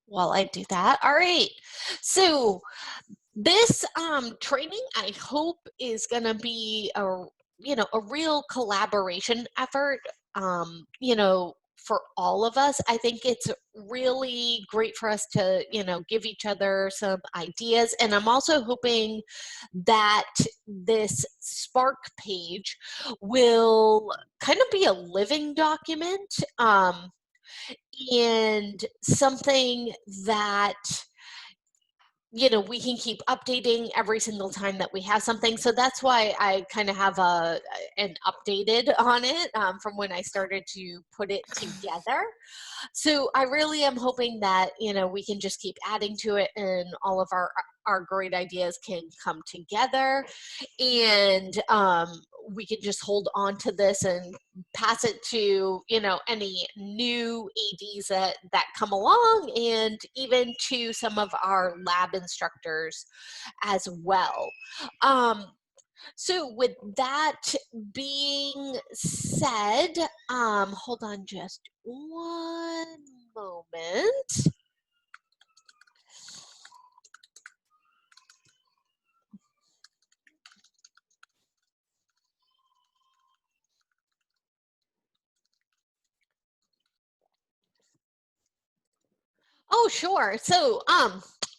While I do that. All right. So this training, I hope, is going to be a real collaboration effort. For all of us, I think it's really great for us to give each other some ideas, and I'm also hoping that this Spark page will kind of be a living document. And something that we can keep updating every single time that we have something. So that's why I kind of have an updated on it from when I started to put it together. So I really am hoping that we can just keep adding to it, and all of our great ideas can come together, and we can just hold on to this and pass it to any new ads that come along, and even to some of our lab instructors as well. So with that being said, hold on just one moment. Oh, sure. So,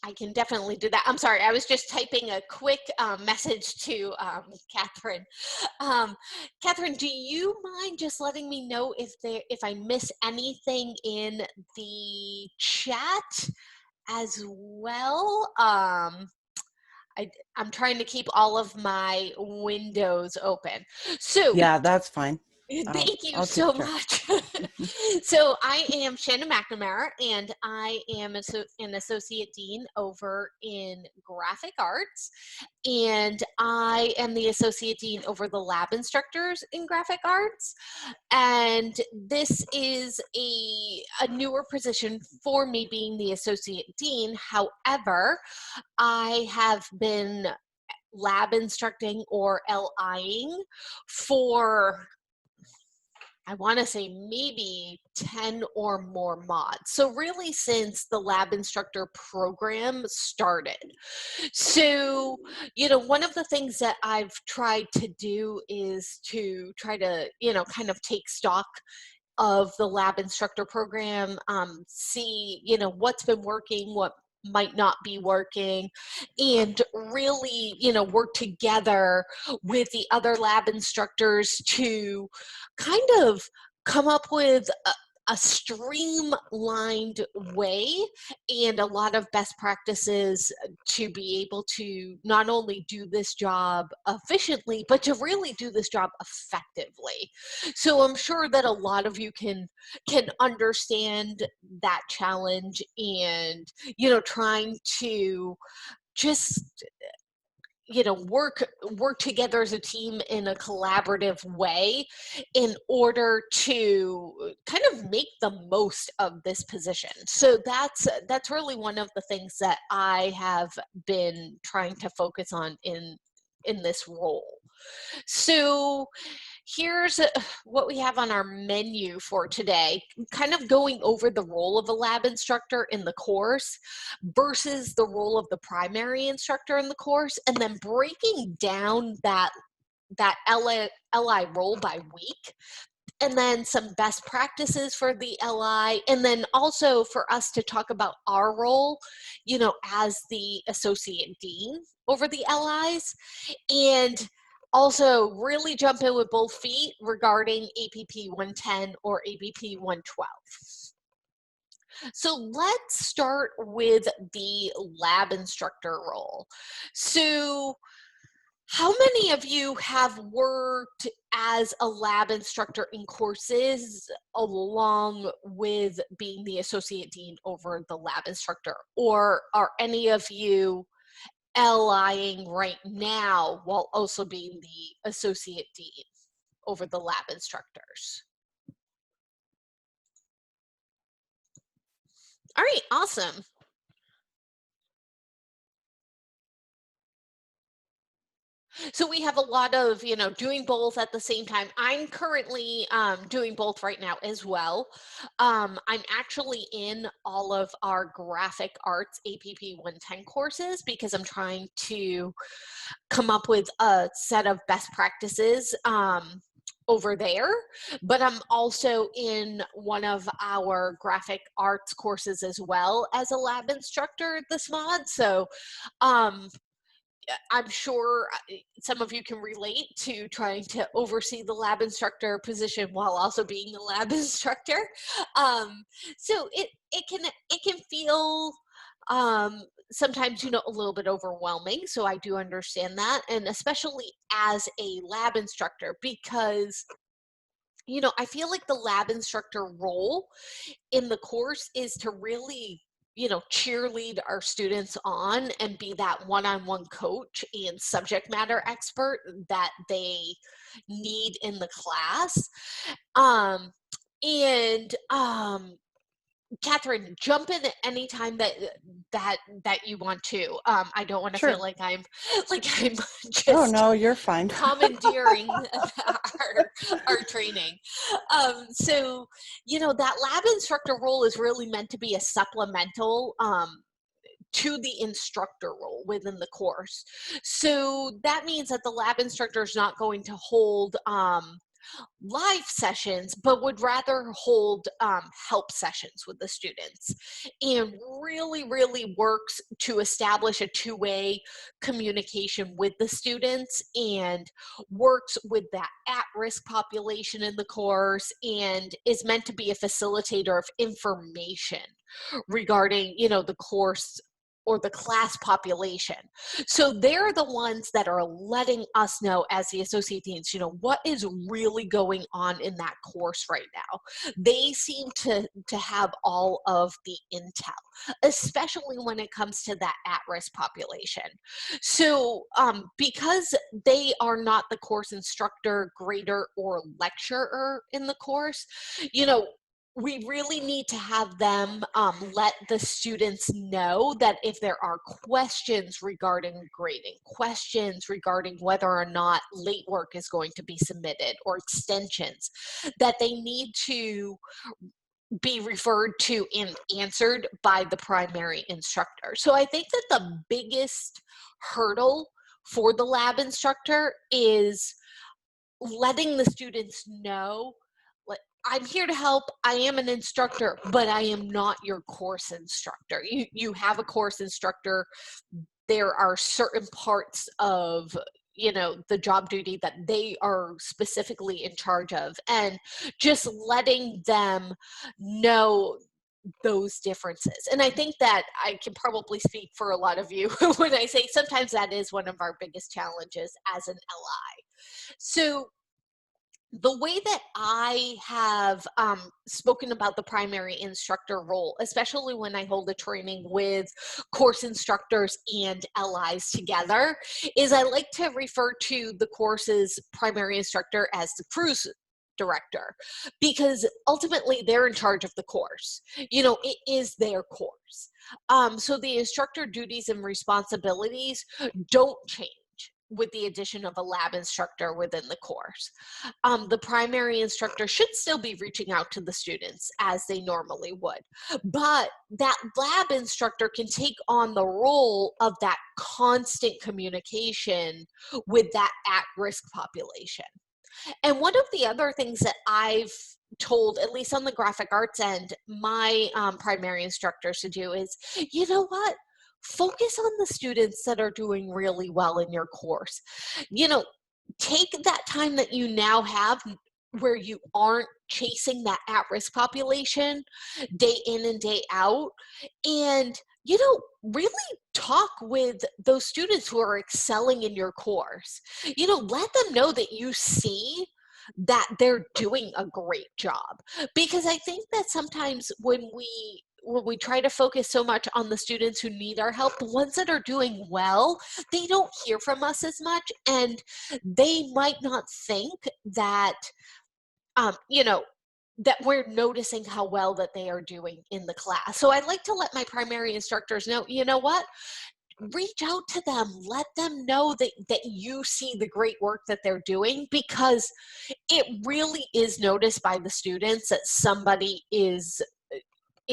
I can definitely do that. I'm sorry, I was just typing a quick message to Catherine. Um, Catherine, do you mind just letting me know if I miss anything in the chat as well? I'm trying to keep all of my windows open. So, Yeah, that's fine. thank you I'll so take care. much. So I am Shannon McNamara, and I am an associate dean over in graphic arts, and I am the associate dean over the lab instructors in graphic arts. And this is a newer position for me, being the associate dean. However, I have been lab instructing or LIing for, I want to say, maybe 10 or more mods. So really since the lab instructor program started. So, one of the things that I've tried to do is to try to, kind of take stock of the lab instructor program, see, what's been working, what might not be working, and really, work together with the other lab instructors to kind of come up with a streamlined way and a lot of best practices to be able to not only do this job efficiently, but to really do this job effectively. So I'm sure that a lot of you can understand that challenge, and trying to just work together as a team in a collaborative way in order to kind of make the most of this position. So that's really one of the things that I have been trying to focus on in this role. So here's what we have on our menu for today, kind of going over the role of a lab instructor in the course versus the role of the primary instructor in the course, and then breaking down that LI role by week, and then some best practices for the LI, and then also for us to talk about our role, as the associate dean over the LIs, and also really jump in with both feet regarding APP 110 or APP 112. So let's start with the lab instructor role. So how many of you have worked as a lab instructor in courses along with being the associate dean over the lab instructor? Or are any of you LIing right now while also being the associate dean over the lab instructors? All right, awesome. So we have a lot of, doing both at the same time. I'm currently doing both right now as well. I'm actually in all of our graphic arts APP 110 courses because I'm trying to come up with a set of best practices over there. But I'm also in one of our graphic arts courses as well as a lab instructor this mod. So um, I'm sure some of you can relate to trying to oversee the lab instructor position while also being the lab instructor. Um, so it can feel um, sometimes a little bit overwhelming. So I do understand that, and especially as a lab instructor because I feel like the lab instructor role in the course is to really cheerlead our students on and be that one-on-one coach and subject matter expert that they need in the class. Um and um Catherine, jump in at any time that you want to. I don't want to feel Sure. like I'm Oh, just no, you're fine. commandeering our training. So that lab instructor role is really meant to be a supplemental to the instructor role within the course. So that means that the lab instructor is not going to hold live sessions, but would rather hold help sessions with the students and really, really works to establish a two-way communication with the students and works with that at-risk population in the course and is meant to be a facilitator of information regarding, the course or the class population. So they're the ones that are letting us know as the associate deans, what is really going on in that course right now. They seem to have all of the intel, especially when it comes to that at-risk population. So because they are not the course instructor, grader, or lecturer in the course, we really need to have them let the students know that if there are questions regarding grading, questions regarding whether or not late work is going to be submitted or extensions, that they need to be referred to and answered by the primary instructor. So I think that the biggest hurdle for the lab instructor is letting the students know, like, I'm here to help. I am an instructor, but I am not your course instructor. You have a course instructor. There are certain parts of the job duty that they are specifically in charge of, and just letting them know those differences. And I think that I can probably speak for a lot of you when I say sometimes that is one of our biggest challenges as an LI. So the way that I have spoken about the primary instructor role, especially when I hold a training with course instructors and LIs together, is I like to refer to the course's primary instructor as the cruise director, because ultimately they're in charge of the course. It is their course. So the instructor duties and responsibilities don't change with the addition of a lab instructor within the course. The primary instructor should still be reaching out to the students as they normally would, but that lab instructor can take on the role of that constant communication with that at-risk population. And one of the other things that I've told, at least on the graphic arts end, my primary instructors to do is, you know what? Focus on the students that are doing really well in your course. You know, take that time that you now have where you aren't chasing that at-risk population day in and day out, and really talk with those students who are excelling in your course. Let them know that you see that they're doing a great job, because I think that sometimes when we try to focus so much on the students who need our help, the ones that are doing well, they don't hear from us as much, and they might not think that um, you know, that we're noticing how well that they are doing in the class. So I like to let my primary instructors know, you know what? reach out to them, let them know that you see the great work that they're doing, because it really is noticed by the students that somebody is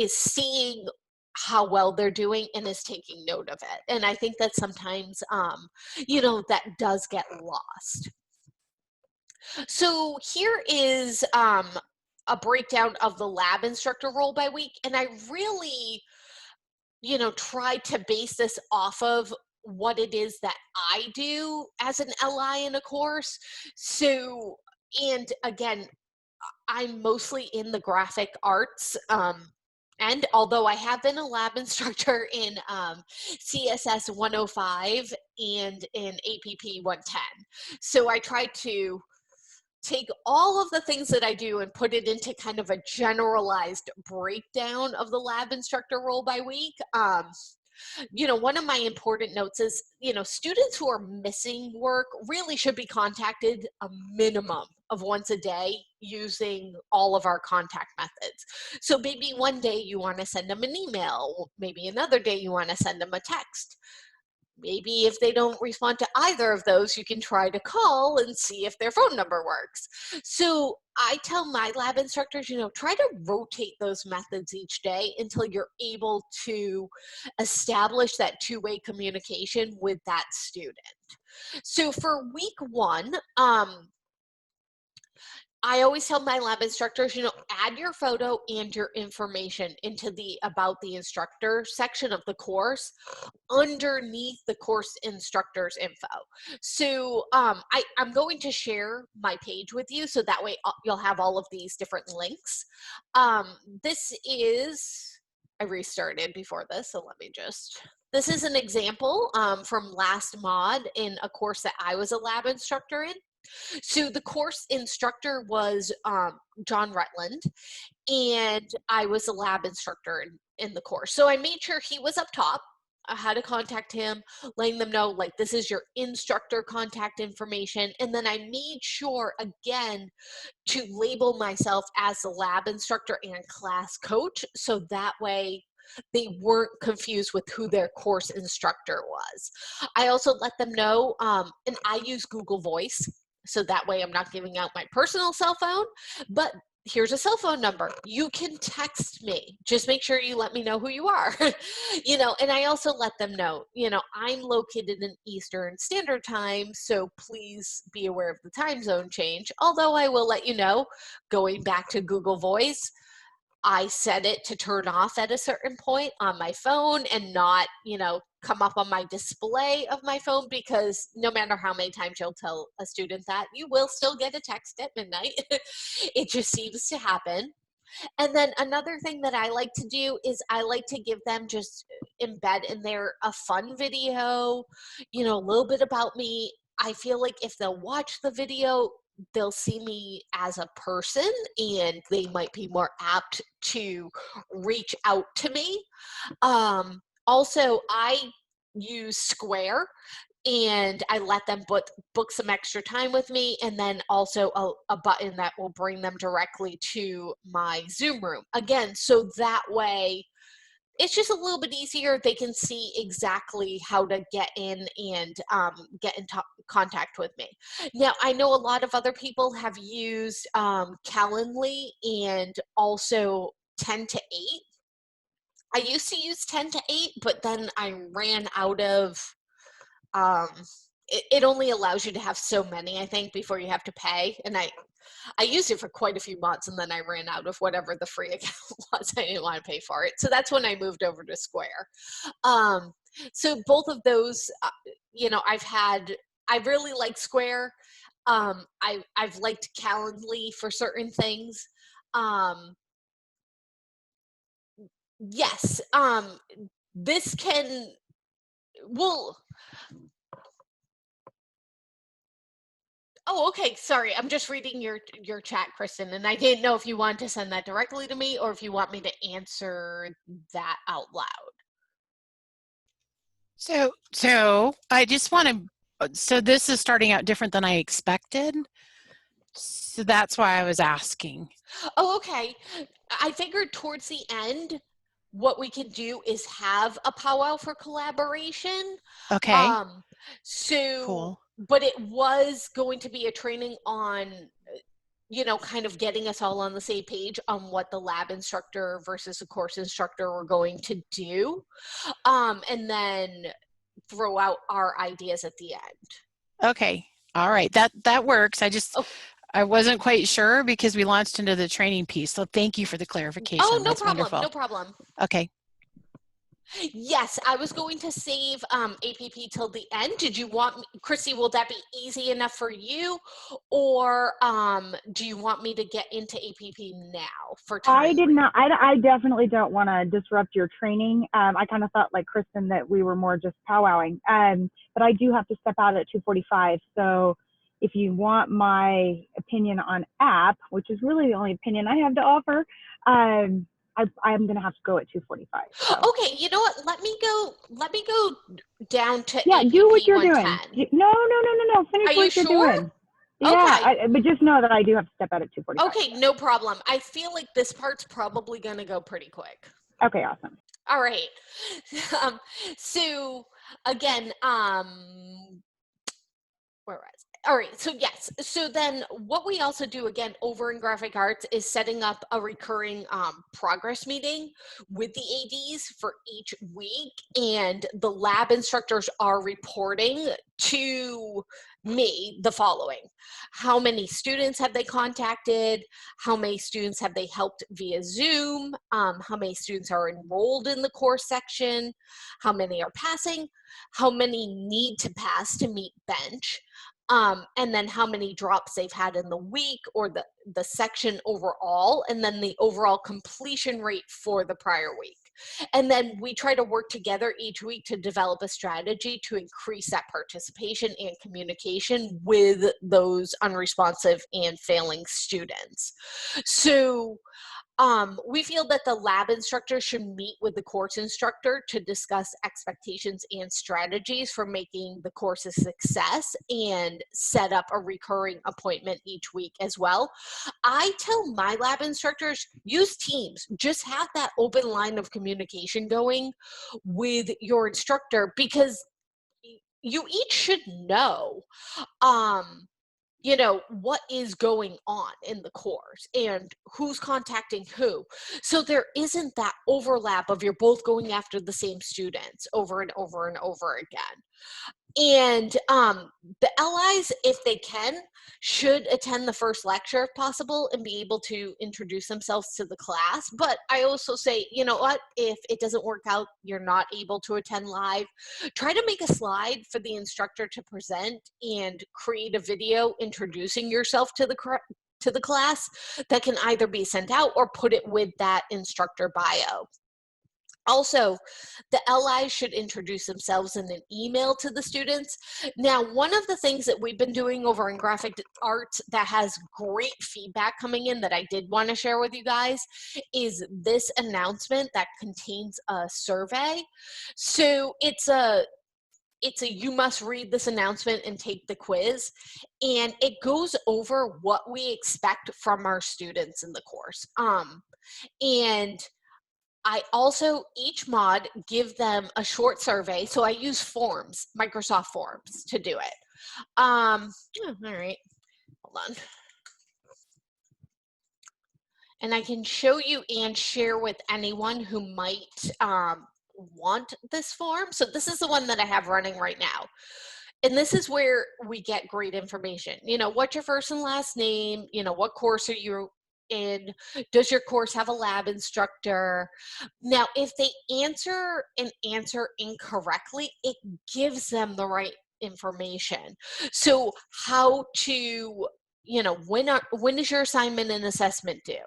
seeing how well they're doing and is taking note of it. And I think that sometimes that does get lost. So here is a breakdown of the lab instructor role by week, and I really try to base this off of what it is that I do as an LI in a course. So, and again, I'm mostly in the graphic arts. And although I have been a lab instructor in CSS 105 and in APP 110. So I try to take all of the things that I do and put it into kind of a generalized breakdown of the lab instructor role by week. One of my important notes is, students who are missing work really should be contacted a minimum of once a day using all of our contact methods. So maybe one day you want to send them an email, maybe another day you want to send them a text. Maybe if they don't respond to either of those, you can try to call and see if their phone number works. So I tell my lab instructors, try to rotate those methods each day until you're able to establish that two-way communication with that student. So for week one, I always tell my lab instructors, add your photo and your information into the about the instructor section of the course underneath the course instructor's info. So I'm going to share my page with you so that way you'll have all of these different links. This is, I restarted before this, so this is an example from last mod in a course that I was a lab instructor in. So the course instructor was John Rutland, and I was a lab instructor in the course. So I made sure he was up top. How to contact him, letting them know, like, this is your instructor contact information. And then I made sure, again, to label myself as a lab instructor and class coach. So that way they weren't confused with who their course instructor was. I also let them know, and I use Google Voice. So that way I'm not giving out my personal cell phone, but here's a cell phone number. You can text me. Just make sure you let me know who you are. And I also let them know, I'm located in Eastern Standard Time, so please be aware of the time zone change. Although I will let you know, going back to Google Voice, I set it to turn off at a certain point on my phone and not, come up on my display of my phone, because no matter how many times you'll tell a student that, you will still get a text at midnight. It just seems to happen. And then another thing that I like to do is I like to give them, just embed in there, a fun video, a little bit about me. I feel like if they'll watch the video, they'll see me as a person and they might be more apt to reach out to me. Also, I use Square, and I let them book some extra time with me, and then also a button that will bring them directly to my Zoom room. Again, so that way it's just a little bit easier. They can see exactly how to get in and get in contact with me. Now, I know a lot of other people have used Calendly and also 10 to 8. I used to use 10 to 8, but then I ran out of, it only allows you to have so many, I think, before you have to pay. And I used it for quite a few months, and then I ran out of whatever the free account was. I didn't want to pay for it. So that's when I moved over to Square. So both of those, I really like Square. I've liked Calendly for certain things. Yes, this can, well, oh, okay, sorry. I'm just reading your chat, Kristen, and I didn't know if you wanted to send that directly to me or if you want me to answer that out loud. So I just want to, so this is starting out different than I expected. So that's why I was asking. Oh, okay. I figured towards the end what we can do is have a powwow for collaboration. Okay, Um, so, cool. but it was going to be a training on, kind of getting us all on the same page on what the lab instructor versus the course instructor were going to do. And then throw out our ideas at the end. Okay. All right. That works. Oh, I wasn't quite sure because we launched into the training piece. So thank you for the oh, clarification. no That's problem. wonderful. No problem. Okay. Yes, I was going to save APP till the end. Did you want me, Christy, will that be easy enough for you? Or do you want me to get into APP now for I time did read? not. I definitely don't want to disrupt your training. I kind of thought, like Kristen, that we were more just powwowing. But I do have to step out at 2:45. So if you want my opinion on app, which is really the only opinion I have to offer, I'm going to have to go at 2:45. So Okay, you know what? Let me go down to yeah, do what APP you're 110. doing. No. Finish Are you what you're sure? doing. Yeah, Okay. but just know that I do have to step out at 2:45. Okay, no problem. I feel like this part's probably going to go pretty quick. Okay, awesome. All right. Um, so again, where was it? All right, so yes, so then what we also do again over in graphic arts is setting up a recurring progress meeting with the ADs for each week, and the lab instructors are reporting to me the following: how many students have they contacted, how many students have they helped via Zoom, how many students are enrolled in the course section, how many are passing, how many need to pass to meet bench, and then how many drops they've had in the week or the section overall, and then the overall completion rate for the prior week. And then we try to work together each week to develop a strategy to increase that participation and communication with those unresponsive and failing students. So we feel that the lab instructor should meet with the course instructor to discuss expectations and strategies for making the course a success and set up a recurring appointment each week as well. I tell my lab instructors, use Teams, just have that open line of communication going with your instructor, because you each should know um what is going on in the course and who's contacting who, so there isn't that overlap of you're both going after the same students over and over and over again. And the LIs, if they can, should attend the first lecture if possible and be able to introduce themselves to the class. But I also say, you know what, if it doesn't work out, you're not able to attend live, try to make a slide for the instructor to present and create a video introducing yourself to the class that can either be sent out or put it with that instructor bio. Also, the LIs should introduce themselves in an email to the students. Now, one of the things that we've been doing over in graphic arts that has great feedback coming in that I did want to share with you guys is this announcement that contains a survey. So it's a you must read this announcement and take the quiz, and it goes over what we expect from our students in the course. And I also, each mod, give them a short survey. So I use Forms, Microsoft Forms, to do it. All right, hold on. And I can show you and share with anyone who might want this form. So this is the one that I have running right now. And this is where we get great information. What's your first and last name? What course are you in? Does your course have a lab instructor? Now, if they answer an answer incorrectly, it gives them the right information. So how to, when is your assignment and assessment due?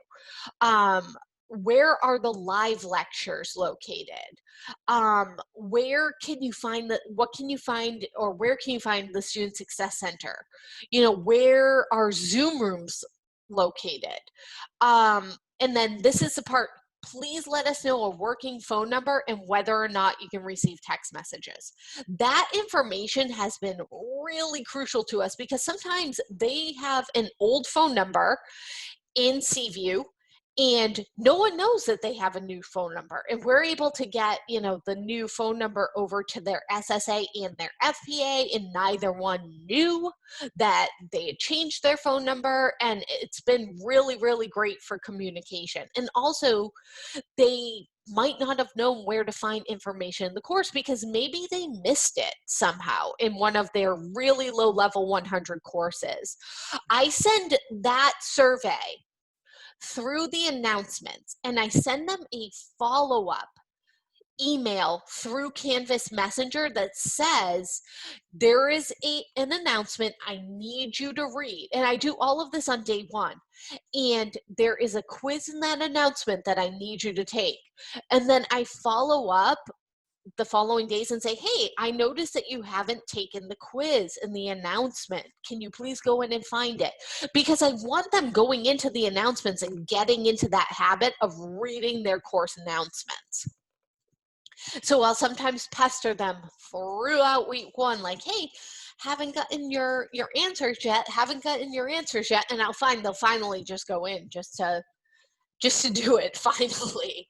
Where are the live lectures located? Where can you find what can you find, or where can you find the Student Success Center? Where are Zoom rooms located? And then this is the part, please let us know a working phone number and whether or not you can receive text messages. That information has been really crucial to us because sometimes they have an old phone number in CView and no one knows that they have a new phone number, and we're able to get, you know, the new phone number over to their SSA and their FPA, and neither one knew that they had changed their phone number. And it's been really, really great for communication. And also, they might not have known where to find information in the course because maybe they missed it somehow in one of their really low level 100 courses. I send that survey through the announcements, and I send them a follow-up email through Canvas Messenger that says there is an announcement I need you to read. And I do all of this on day one. And there is a quiz in that announcement that I need you to take. And then I follow up the following days and say, hey, I noticed that you haven't taken the quiz in the announcement. Can you please go in and find it? Because I want them going into the announcements and getting into that habit of reading their course announcements. So I'll sometimes pester them throughout week one, like, hey, haven't gotten your answers yet, and I'll find they'll finally just go in just to do it finally.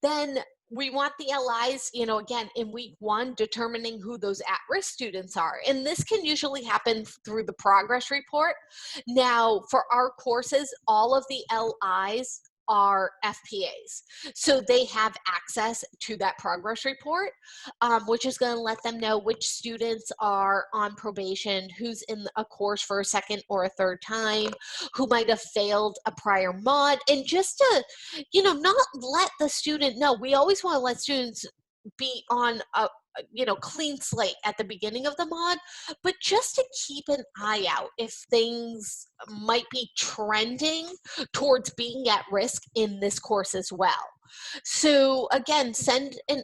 Then we want the LIs, you know, again, in week one, determining who those at-risk students are. And this can usually happen through the progress report. Now, for our courses, all of the LIs are FPAs. So they have access to that progress report, which is going to let them know which students are on probation, who's in a course for a second or a third time, who might have failed a prior mod, and just to, you know, not let the student know. We always want to let students be on a, you know, clean slate at the beginning of the mod, but just to keep an eye out if things might be trending towards being at risk in this course as well. So again, send an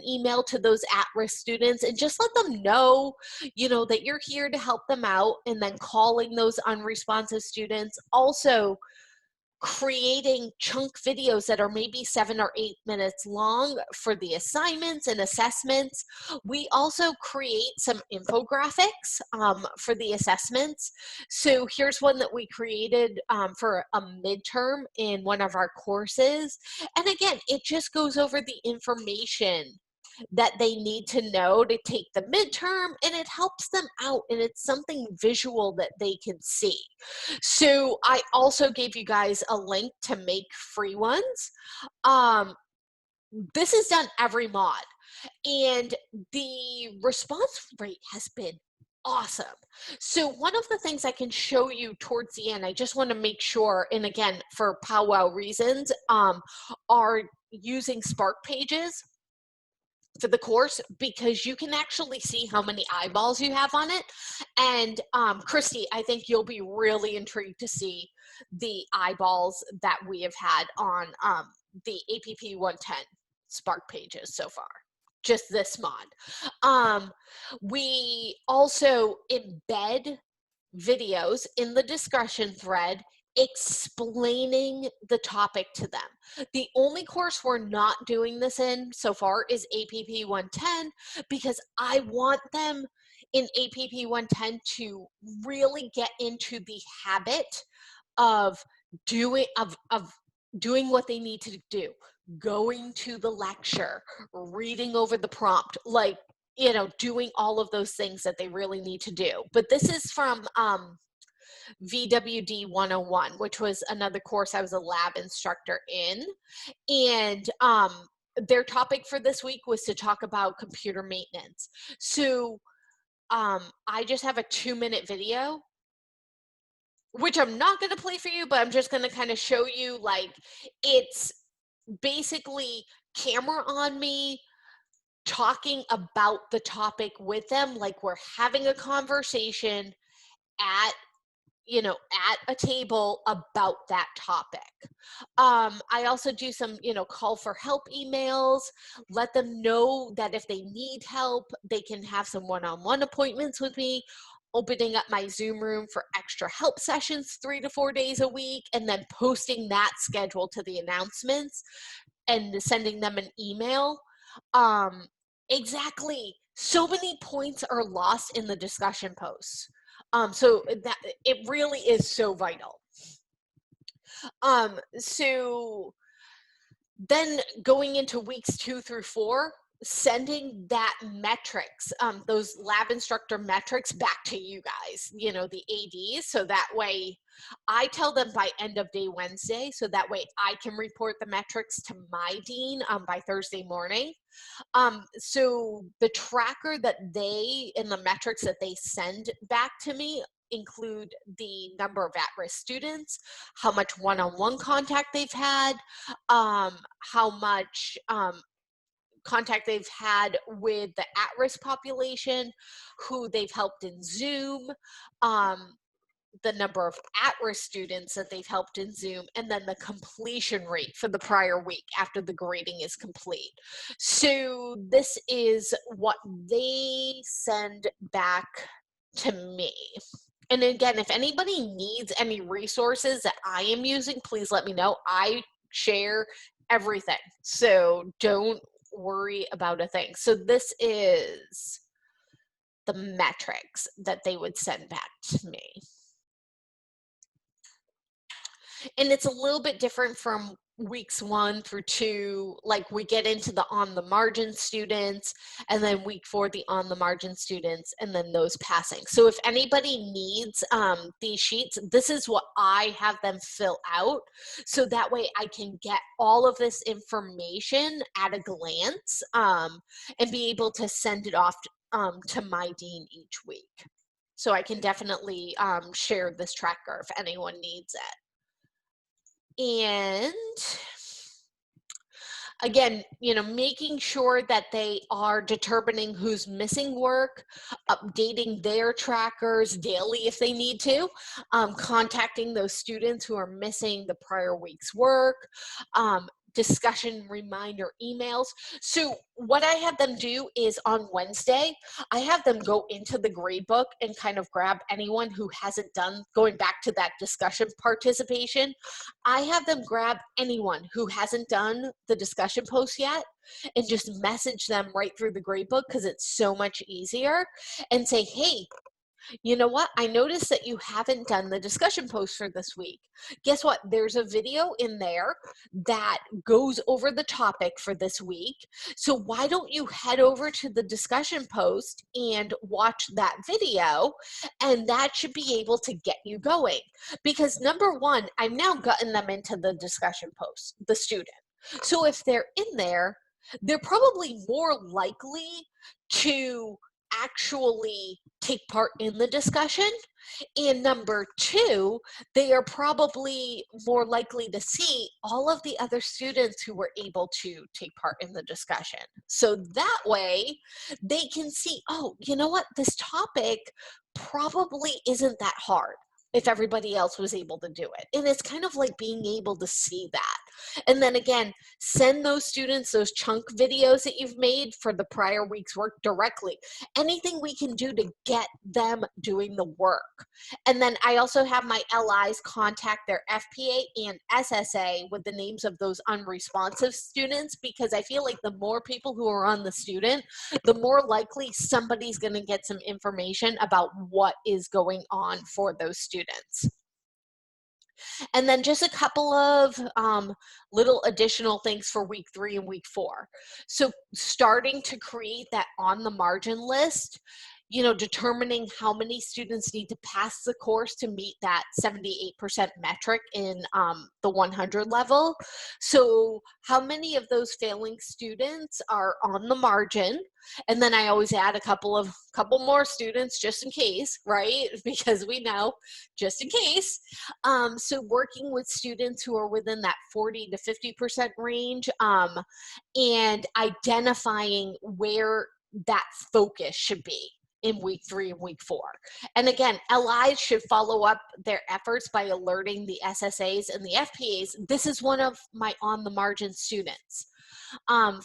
email to those at-risk students and just let them know, you know, that you're here to help them out, and then calling those unresponsive students. Also, creating chunk videos that are maybe 7 or 8 minutes long for the assignments and assessments. We also create some infographics for the assessments. So here's one that we created for a midterm in one of our courses. And again, it just goes over the information that they need to know to take the midterm, and it helps them out, and it's something visual that they can see. So I also gave you guys a link to make free ones. This is done every mod, and the response rate has been awesome. So one of the things I can show you towards the end, I just want to make sure, and again, for powwow reasons, are using Spark Pages for the course, because you can actually see how many eyeballs you have on it. And Christy, I think you'll be really intrigued to see the eyeballs that we have had on the APP 110 Spark Pages so far, just this mod. We also embed videos in the discussion thread explaining the topic to them. The only course we're not doing this in so far is APP 110, because I want them in APP 110 to really get into the habit of doing what they need to do, going to the lecture, reading over the prompt, like, you know, doing all of those things that they really need to do. But this is from VWD 101, which was another course I was a lab instructor in. And their topic for this week was to talk about computer maintenance. So I just have a 2-minute video, which I'm not going to play for you, but I'm just going to kind of show you, like, it's basically camera on me talking about the topic with them, like we're having a conversation at a table about that topic. I also do some, call for help emails, let them know that if they need help, they can have some one-on-one appointments with me, opening up my Zoom room for extra help sessions 3 to 4 days a week, and then posting that schedule to the announcements and sending them an email. Exactly. So many points are lost in the discussion posts. So that it really is so vital. So then going into weeks 2 through 4, sending that metrics, those lab instructor metrics back to you guys, the ADs. So that way I tell them by end of day Wednesday. So that way I can report the metrics to my dean by Thursday morning. So the tracker that and the metrics that they send back to me include the number of at-risk students, how much one-on-one contact they've had, how much contact they've had with the at-risk population, who they've helped in Zoom, the number of at-risk students that they've helped in Zoom, and then the completion rate for the prior week after the grading is complete. So this is what they send back to me. And again, if anybody needs any resources that I am using, please let me know. I share everything, so don't worry about a thing. So this is the metrics that they would send back to me. And it's a little bit different from weeks 1 through 2. Like, we get into the on the margin students, and then week 4, the on the margin students, and then those passing. So if anybody needs these sheets, this is what I have them fill out. So that way I can get all of this information at a glance and be able to send it off to my dean each week. So I can definitely share this tracker if anyone needs it. And again, making sure that they are determining who's missing work, updating their trackers daily if they need to, contacting those students who are missing the prior week's work, discussion reminder emails. So what I have them do is on Wednesday, I have them go into the grade book and kind of grab anyone who hasn't done, going back to that discussion participation, I have them grab anyone who hasn't done the discussion post yet and just message them right through the grade book, because it's so much easier, and say, hey, you know what? I noticed that you haven't done the discussion post for this week. Guess what? There's a video in there that goes over the topic for this week. So why don't you head over to the discussion post and watch that video? And that should be able to get you going. Because number one, I've now gotten them into the discussion post, the student. So if they're in there, they're probably more likely to actually take part in the discussion. And number two, they are probably more likely to see all of the other students who were able to take part in the discussion. So that way they can see, oh, you know what? This topic probably isn't that hard if everybody else was able to do it. And it's kind of like being able to see that. And then again, send those students those chunk videos that you've made for the prior week's work directly. Anything we can do to get them doing the work. And then I also have my LIs contact their FPA and SSA with the names of those unresponsive students, because I feel like the more people who are on the student, the more likely somebody's going to get some information about what is going on for those students. And then just a couple of little additional things for week 3 and week 4. So starting to create that on the margin list, determining how many students need to pass the course to meet that 78% metric in the 100 level. So how many of those failing students are on the margin? And then I always add a couple more students just in case, right? Because we know, just in case. So working with students who are within that 40 to 50% range, and identifying where that focus should be in week 3 and week 4. And again, LIs should follow up their efforts by alerting the SSAs and the FPAs. This is one of my on the margin students.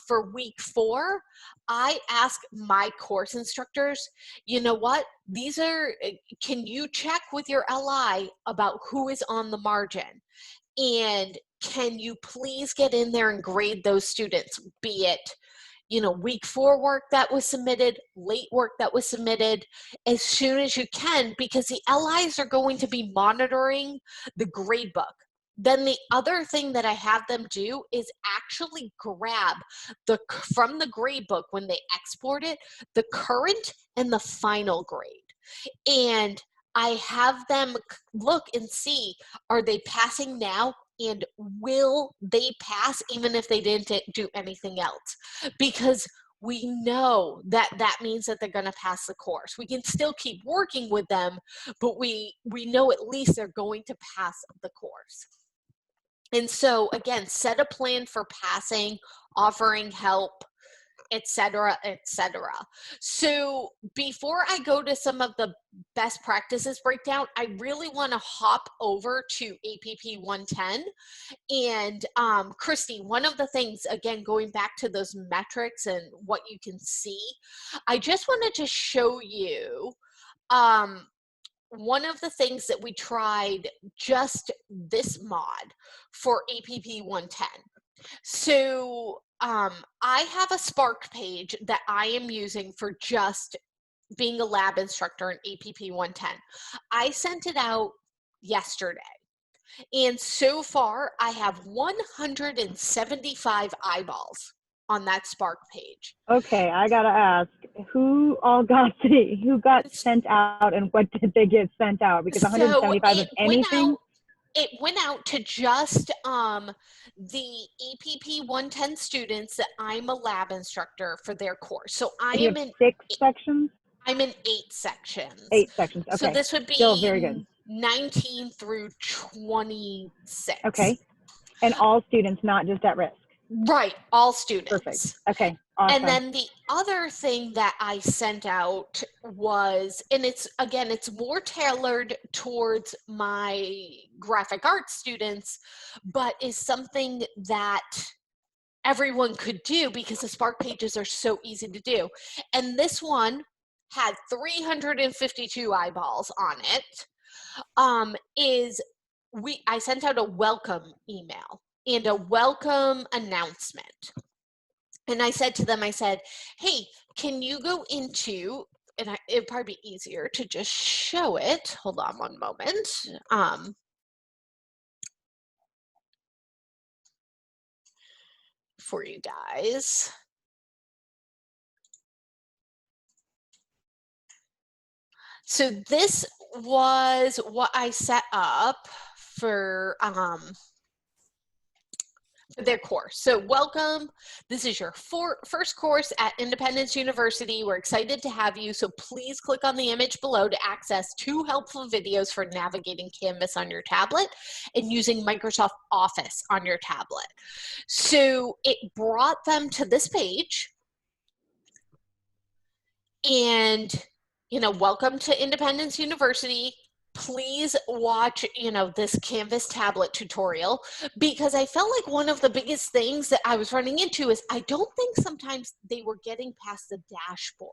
For week 4, I ask my course instructors, you know what, can you check with your LI about who is on the margin? And can you please get in there and grade those students, be it week 4 work that was submitted, late work that was submitted, as soon as you can, because the LIs are going to be monitoring the grade book. then the other thing that I have them do is actually grab from the grade book when they export it, the current and the final grade. And I have them look and see, are they passing now? And will they pass even if they didn't do anything else? Because we know that that means that they're going to pass the course. We can still keep working with them, but we know at least they're going to pass the course. And so again, set a plan for passing, offering help, etc., etc. So before I go to some of the best practices breakdown, I really want to hop over to APP 110. And Christy, one of the things, again, going back to those metrics and what you can see, I just wanted to show you one of the things that we tried just this mod for APP 110. So I have a Spark page that I am using for just being a lab instructor in APP 110. I sent it out yesterday. And so far, I have 175 eyeballs on that Spark page. Okay, I gotta ask, who got sent out, and what did they get sent out? Because 175 of anything. It went out to just the APP 110 students that I'm a lab instructor for their course. So I am in 6 sections. I'm in 8 sections. 8 sections. Okay. So this would be still very good. 19 through 26. Okay. And all students, not just at risk. Right, all students. Perfect. Okay. Awesome. And then the other thing that I sent out was, and it's more tailored towards my graphic arts students, but is something that everyone could do because the Spark pages are so easy to do. And this one had 352 eyeballs on it. I sent out a welcome email and a welcome announcement. And I said to them, I said, hey, can you go into, and it'd probably be easier to just show it. Hold on one moment. For you guys. So this was what I set up for their course. So welcome. This is your first course at Independence University. We're excited to have you. So please click on the image below to access 2 helpful videos for navigating Canvas on your tablet and using Microsoft Office on your tablet. So it brought them to this page. And, welcome to Independence University. Please watch, this Canvas tablet tutorial, because I felt like one of the biggest things that I was running into is I don't think sometimes they were getting past the dashboard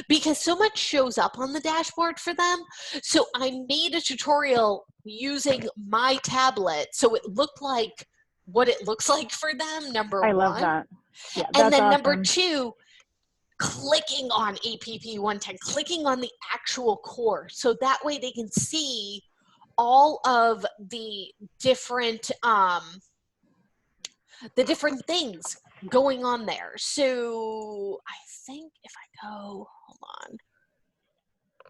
because so much shows up on the dashboard for them. So I made a tutorial using my tablet so it looked like what it looks like for them, number one. I love that. Yeah, and then awesome. Number 2, clicking on APP 110, clicking on the actual course. So that way they can see all of the different things going on there. So I think if I go, hold on.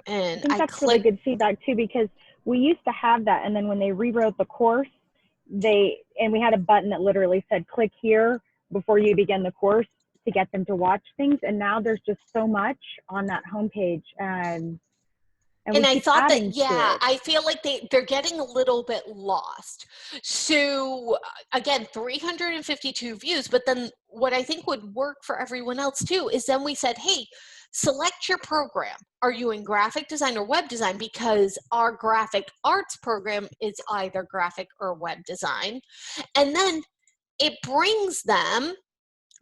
And I think that's really good feedback too, because we used to have that. And then when they rewrote the course, we had a button that literally said, click here before you begin the course, to get them to watch things. And now there's just so much on that homepage. And I thought that, yeah, I feel like they're getting a little bit lost. So again, 352 views, but then what I think would work for everyone else too is then we said, hey, select your program. Are you in graphic design or web design? Because our graphic arts program is either graphic or web design. And then it brings them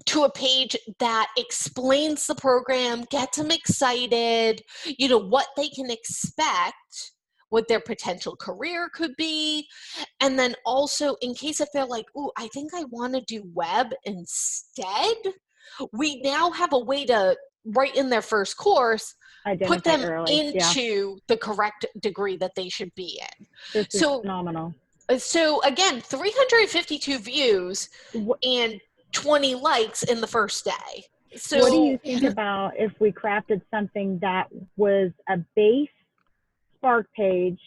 to a page that explains the program, gets them excited, what they can expect, what their potential career could be. And then also, in case if they're like, ooh, I think I want to do web instead, we now have a way to, right in their first course, put them into the correct degree that they should be in. This is phenomenal. So again, 352 views What, and 20 likes in the first day. So what do you think about if we crafted something that was a base Spark page,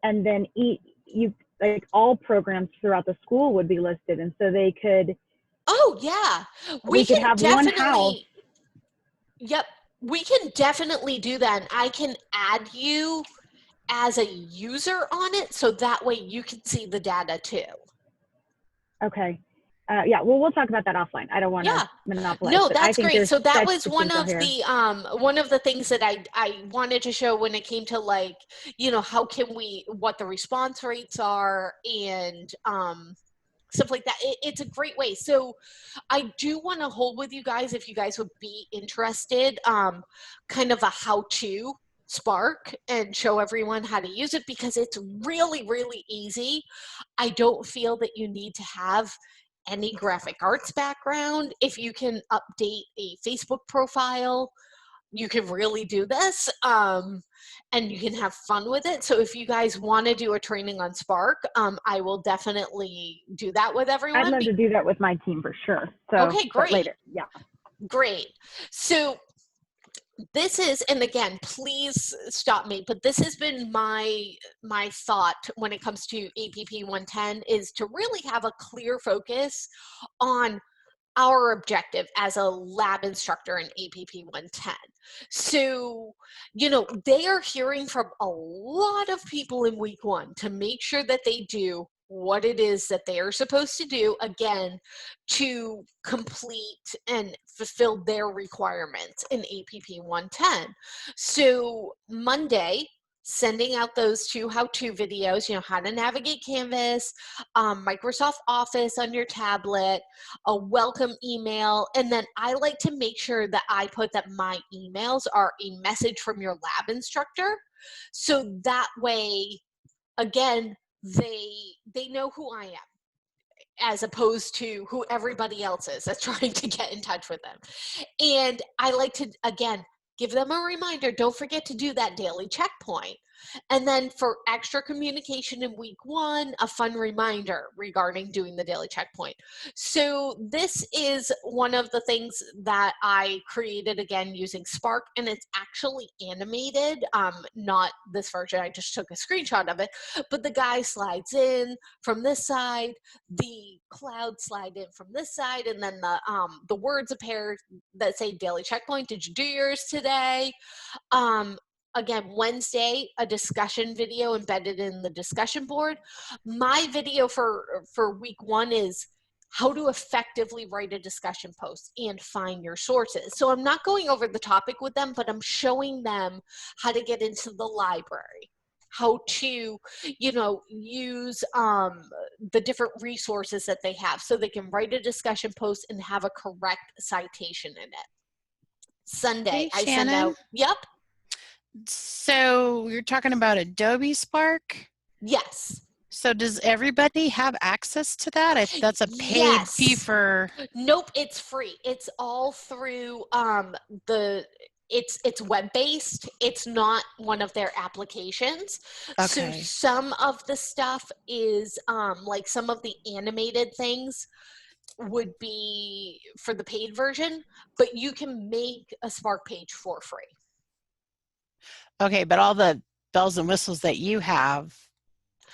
and then you like all programs throughout the school would be listed, and so they could oh yeah, we could have one house. Yep, we can definitely do that. And I can add you as a user on it, so that way you can see the data too. Okay. Yeah, well, we'll talk about that offline. I don't want to Yeah. monopolize, No, but I that's think great. there's So that such was potential here. one of the things that I wanted to show when it came to, like, you know, how can we, what the response rates are, and stuff like that. It's a great way. So I do want to hold with you guys, if you guys would be interested, kind of a how-to Spark, and show everyone how to use it, because it's really, really easy. I don't feel that you need to have any graphic arts background. If you can update a Facebook profile, you can really do this, and you can have fun with it. So if you guys want to do a training on Spark, I will definitely do that with I'd everyone. love to do that with my team for sure. So, Okay, but great. later, yeah. Great. So this is, and again, please stop me, but this has been my thought when it comes to APP 110, is to really have a clear focus on our objective as a lab instructor in APP 110. So, you know, they are hearing from a lot of people in week 1 to make sure that they do what it is that they are supposed to do, again, to complete and fulfill their requirements in APP 110. So Monday, sending out those 2 how-to videos, you know, how to navigate Canvas, Microsoft Office on your tablet, a welcome email, and then I like to make sure that I put that my emails are a message from your lab instructor, so that way, again, they know who I am, as opposed to who everybody else is that's trying to get in touch with them. And I like to, again, give them a reminder, don't forget to do that daily checkpoint. And then for extra communication in week 1, a fun reminder regarding doing the daily checkpoint. So this is one of the things that I created, again, using Spark, and it's actually animated, not this version, I just took a screenshot of it, but the guy slides in from this side, the clouds slide in from this side, and then the words appear that say daily checkpoint. Did you do yours today? Again, Wednesday, a discussion video embedded in the discussion board. My video for week 1 is how to effectively write a discussion post and find your sources. So I'm not going over the topic with them, but I'm showing them how to get into the library, how to, you know, use the different resources that they have, so they can write a discussion post and have a correct citation in it. Sunday, Hey, I send Shannon. out, yep, So you're talking about Adobe Spark. yes. So does everybody have access to that? That's a paid fee Yes. for. Nope, it's free. It's all through the it's web-based. It's not one of their applications. So Okay. some of the stuff is like some of the animated things would be for the paid version, but you can make a Spark page for free. Okay, but all the bells and whistles that you have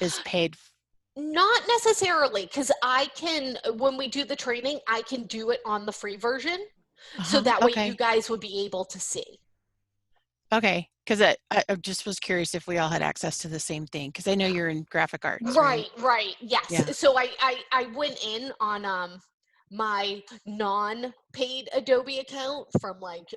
is paid. Not necessarily, because I can, when we do the training, I can do it on the free version. So that way you Okay. guys would be able to see. Okay, because I just was curious if we all had access to the same thing, because I know you're in graphic arts, right? Right. Yes. Yeah. So I went in on my non-paid Adobe account from like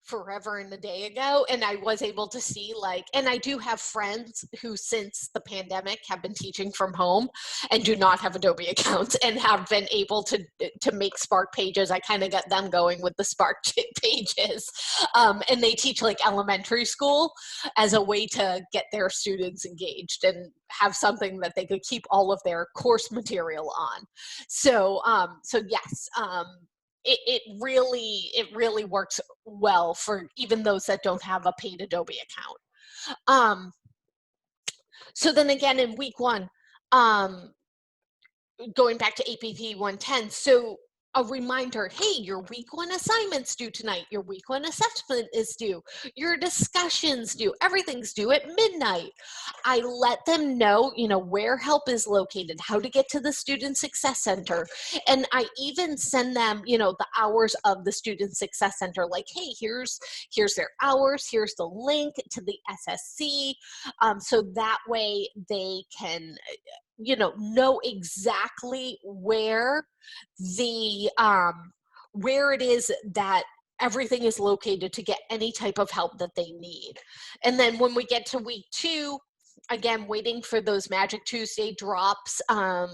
forever and a day ago, and I was able to see, like, and I do have friends who since the pandemic have been teaching from home and do not have Adobe accounts and have been able to make Spark pages. I kind of got them going with the Spark pages, and they teach like elementary school as a way to get their students engaged and have something that they could keep all of their course material on. So yes, it really works well for even those that don't have a paid Adobe account. So then again, in week 1, Um, Going back to APP 110, so a reminder, hey, your week 1 assignment's due tonight, your week 1 assessment is due, your discussion's due, everything's due at midnight. I let them know, where help is located, how to get to the Student Success Center. And I even send them, the hours of the Student Success Center, like, hey, here's their hours, here's the link to the SSC. So that way they can know exactly where where it is that everything is located to get any type of help that they need. And then when we get to week 2, again, waiting for those Magic Tuesday drops,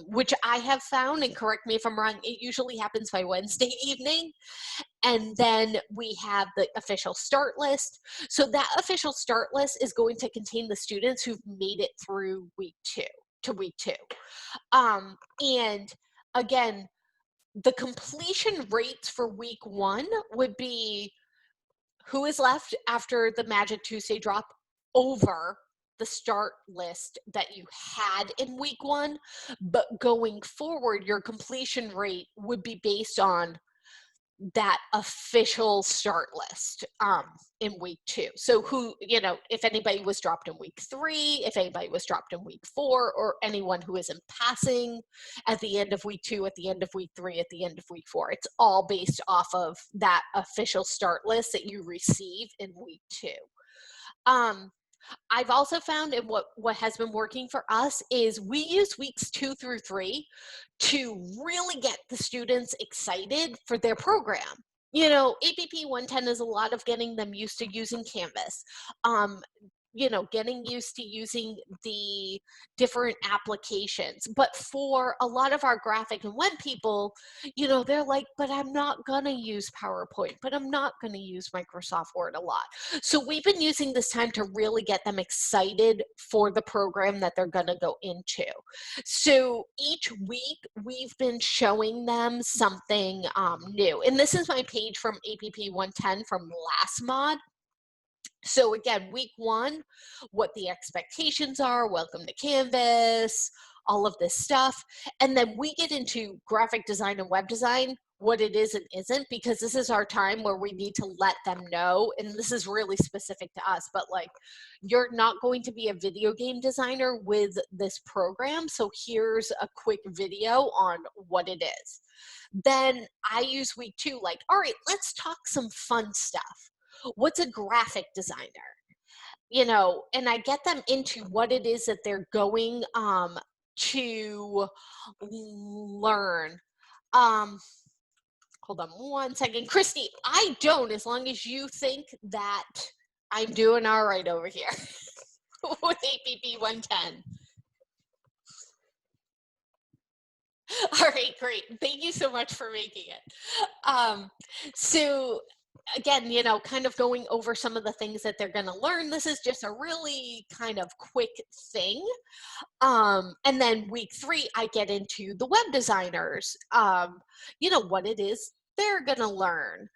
which I have found, and correct me if I'm wrong, it usually happens by Wednesday evening. And then we have the official start list. So that official start list is going to contain the students who've made it through week 2 to week 2. And again, the completion rates for week 1 would be who is left after the Magic Tuesday drop over the start list that you had in week 1. But going forward, your completion rate would be based on that official start list in week 2. So who, if anybody was dropped in week 3, if anybody was dropped in week 4, or anyone who isn't passing at the end of week 2, at the end of week 3, at the end of week 4. It's all based off of that official start list that you receive in week 2. I've also found, and what has been working for us, is we use weeks 2 through 3 to really get the students excited for their program. APP 110 is a lot of getting them used to using Canvas. Getting used to using the different applications. But for a lot of our graphic and web people, they're like, but I'm not gonna use PowerPoint, but I'm not gonna use Microsoft Word a lot. So we've been using this time to really get them excited for the program that they're gonna go into. So each week we've been showing them something new. And this is my page from APP 110 from last mod. So again, week 1, what the expectations are, welcome to Canvas, all of this stuff. And then we get into graphic design and web design, what it is and isn't, because this is our time where we need to let them know, and this is really specific to us, but like, you're not going to be a video game designer with this program, so here's a quick video on what it is. Then I use week 2, like, all right, let's talk some fun stuff. What's a graphic designer? And I get them into what it is that they're going to learn. Hold on one second. Christy, I don't, as long as you think that I'm doing all right over here with APP 110. All right, great. Thank you so much for making it. So again, kind of going over some of the things that they're going to learn. This is just a really kind of quick thing. And then week 3, I get into the web designers, what it is they're going to learn,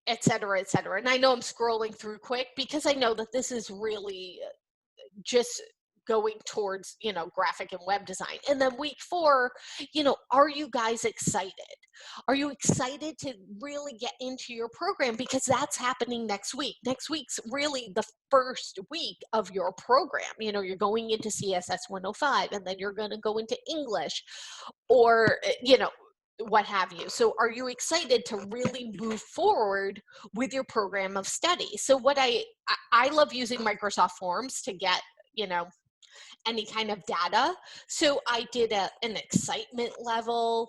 et cetera, et cetera. And I know I'm scrolling through quick because I know that this is really just going towards, graphic and web design. And then week 4, are you guys excited? Are you excited to really get into your program? Because that's happening next week. Next week's really the first week of your program. You're going into CSS 105, and then you're going to go into English, or, what have you. So are you excited to really move forward with your program of study? So what I love using Microsoft Forms to get, any kind of data. So I did an excitement level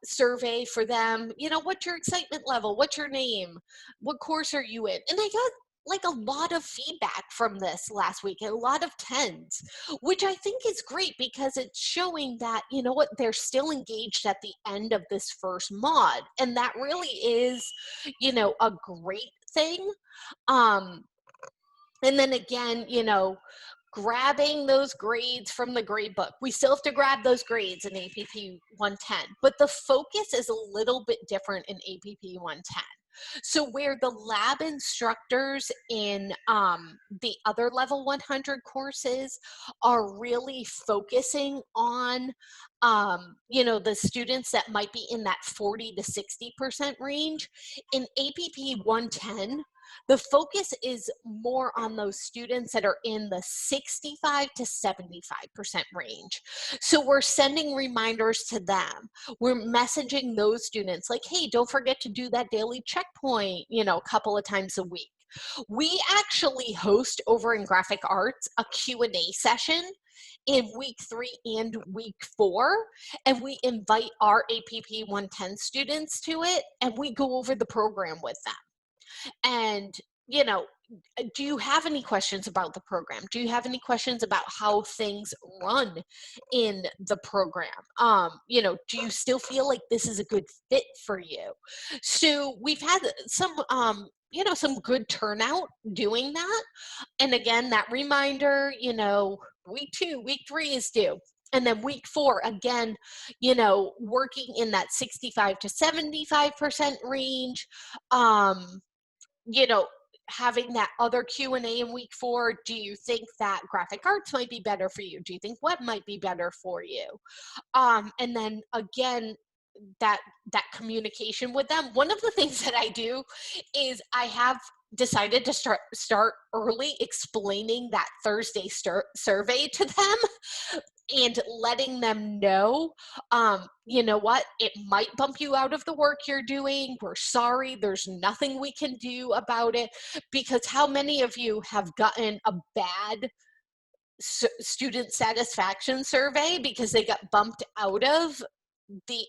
survey for them. What's your excitement level? What's your name? What course are you in? And I got like a lot of feedback from this last week, a lot of 10s, which I think is great because it's showing that, they're still engaged at the end of this first mod. And that really is, a great thing. And then again, grabbing those grades from the grade book. We still have to grab those grades in APP 110, but the focus is a little bit different in APP 110. So where the lab instructors in the other level 100 courses are really focusing on, the students that might be in that 40 to 60% range, in APP 110, the focus is more on those students that are in the 65 to 75% range. So we're sending reminders to them. We're messaging those students like, hey, don't forget to do that daily checkpoint, a couple of times a week. We actually host over in Graphic Arts a Q&A session in week 3 and week 4, and we invite our APP 110 students to it, and we go over the program with them. And, do you have any questions about the program? Do you have any questions about how things run in the program? Do you still feel like this is a good fit for you? So we've had some, some good turnout doing that. And again, that reminder, week 2, week 3 is due. And then week 4, again, working in that 65 to 75% range. Having that other Q&A in week 4, do you think that graphic arts might be better for you? Do you think web might be better for you? And then again, that communication with them. One of the things that I do is I have decided to start early explaining that Thursday survey to them and letting them know, you know what, it might bump you out of the work you're doing. We're sorry. There's nothing we can do about it. Because how many of you have gotten a bad student satisfaction survey because they got bumped out of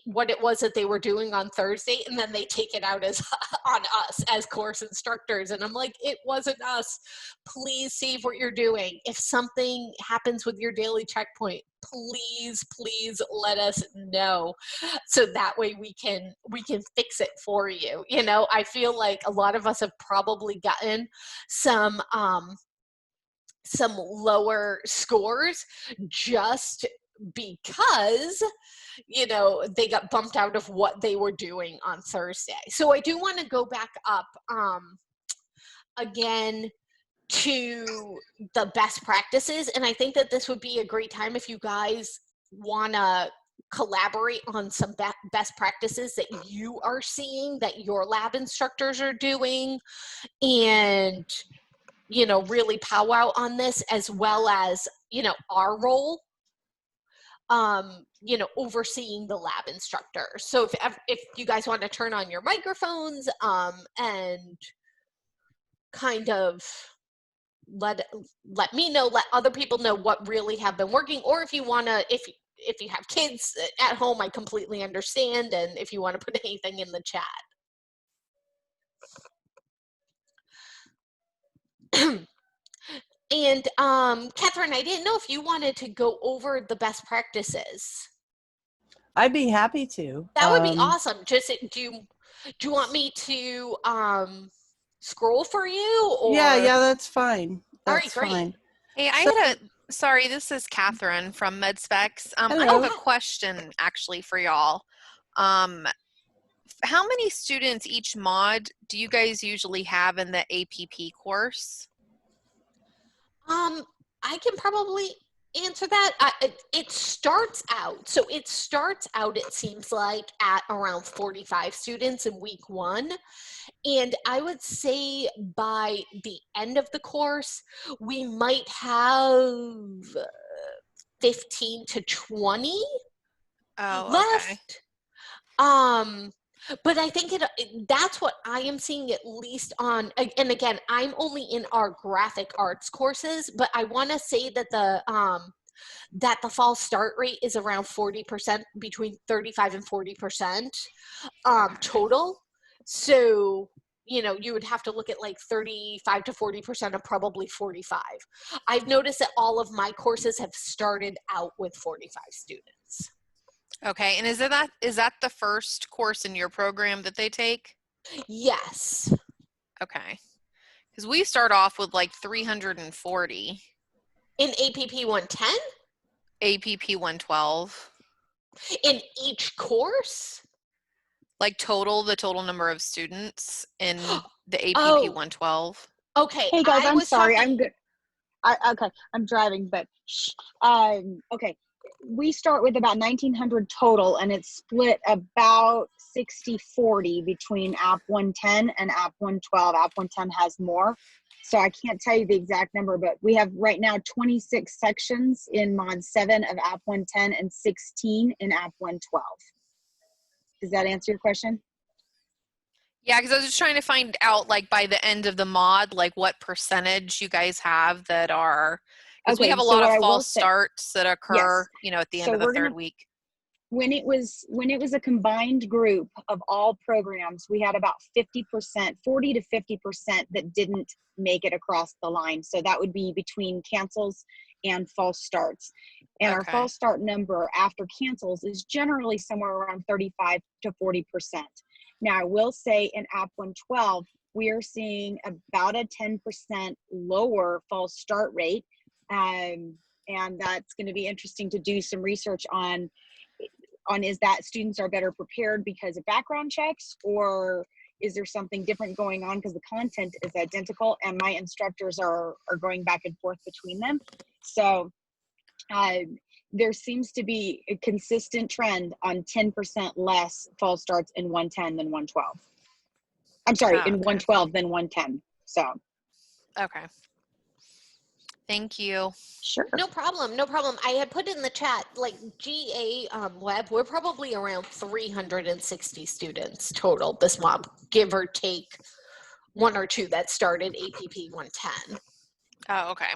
what it was that they were doing on Thursday, and then they take it out as on us as course instructors? And I'm like, it wasn't us. Please save what you're doing. If something happens with your daily checkpoint, please let us know, so that way we can fix it for you. I feel like a lot of us have probably gotten some lower scores just because they got bumped out of what they were doing on Thursday. So I do want to go back up again to the best practices, and I think that this would be a great time if you guys want to collaborate on some best practices that you are seeing that your lab instructors are doing, and really powwow on this, as well as our role overseeing the lab instructor. So if you guys want to turn on your microphones and kind of let me know, let other people know what really have been working, or if you want to, if you have kids at home, I completely understand, and if you want to put anything in the chat. And Catherine, I didn't know if you wanted to go over the best practices. I'd be happy to. That would be awesome. Just do you want me to scroll for you? Or? Yeah, that's fine. All right, That's great. fine. Hey, I had a, sorry, this is Catherine from MedSpecs. I Hello. have a question actually for y'all. How many students each mod do you guys usually have in the APP course? I can probably answer that. It starts out, it seems like, at around 45 students in week 1. And I would say by the end of the course, we might have 15 to 20 left. Okay. But I think that's what I am seeing, at least on, and again, I'm only in our graphic arts courses, but I want to say that the fall start rate is around 40%, between 35 and 40% total. So, you would have to look at like 35 to 40% of probably 45. I've noticed that all of my courses have started out with 45 students. Okay, and is that the first course in your program that they take? Yes. Okay, because we start off with like 340. In APP 110? APP 112. In each course? Like the total number of students in the APP Oh, 112? okay. Hey guys, I I'm was sorry. talking. I'm good. Okay, I'm driving, but okay. We start with about 1,900 total, and it's split about 60-40 between App 110 and App 112. App 110 has more, so I can't tell you the exact number, but we have right now 26 sections in Mod 7 of App 110 and 16 in App 112. Does that answer your question? Yeah, because I was just trying to find out, like, by the end of the mod, like, what percentage you guys have that are, because we Okay, have a so lot what of I will false say, starts that occur, yes. you know, at the end So of the we're gonna third week. when it was a combined group of all programs, we had about 50%, 40 to 50% that didn't make it across the line. So that would be between cancels and false starts. And our Okay. false start number after cancels is generally somewhere around 35 to 40%. Now I will say in App 112, we are seeing about a 10% lower false start rate. And that's going to be interesting to do some research on is that students are better prepared because of background checks, or is there something different going on because the content is identical and my instructors are going back and forth between them. So there seems to be a consistent trend on 10% less false starts in 110 than 112. I'm sorry, Oh, in okay. 112 than 110. So Okay. Thank you. sure. No problem, no problem. I had put in the chat, like GA Web, we're probably around 360 students total this month, give or take one or two that started APP 110. Oh, okay.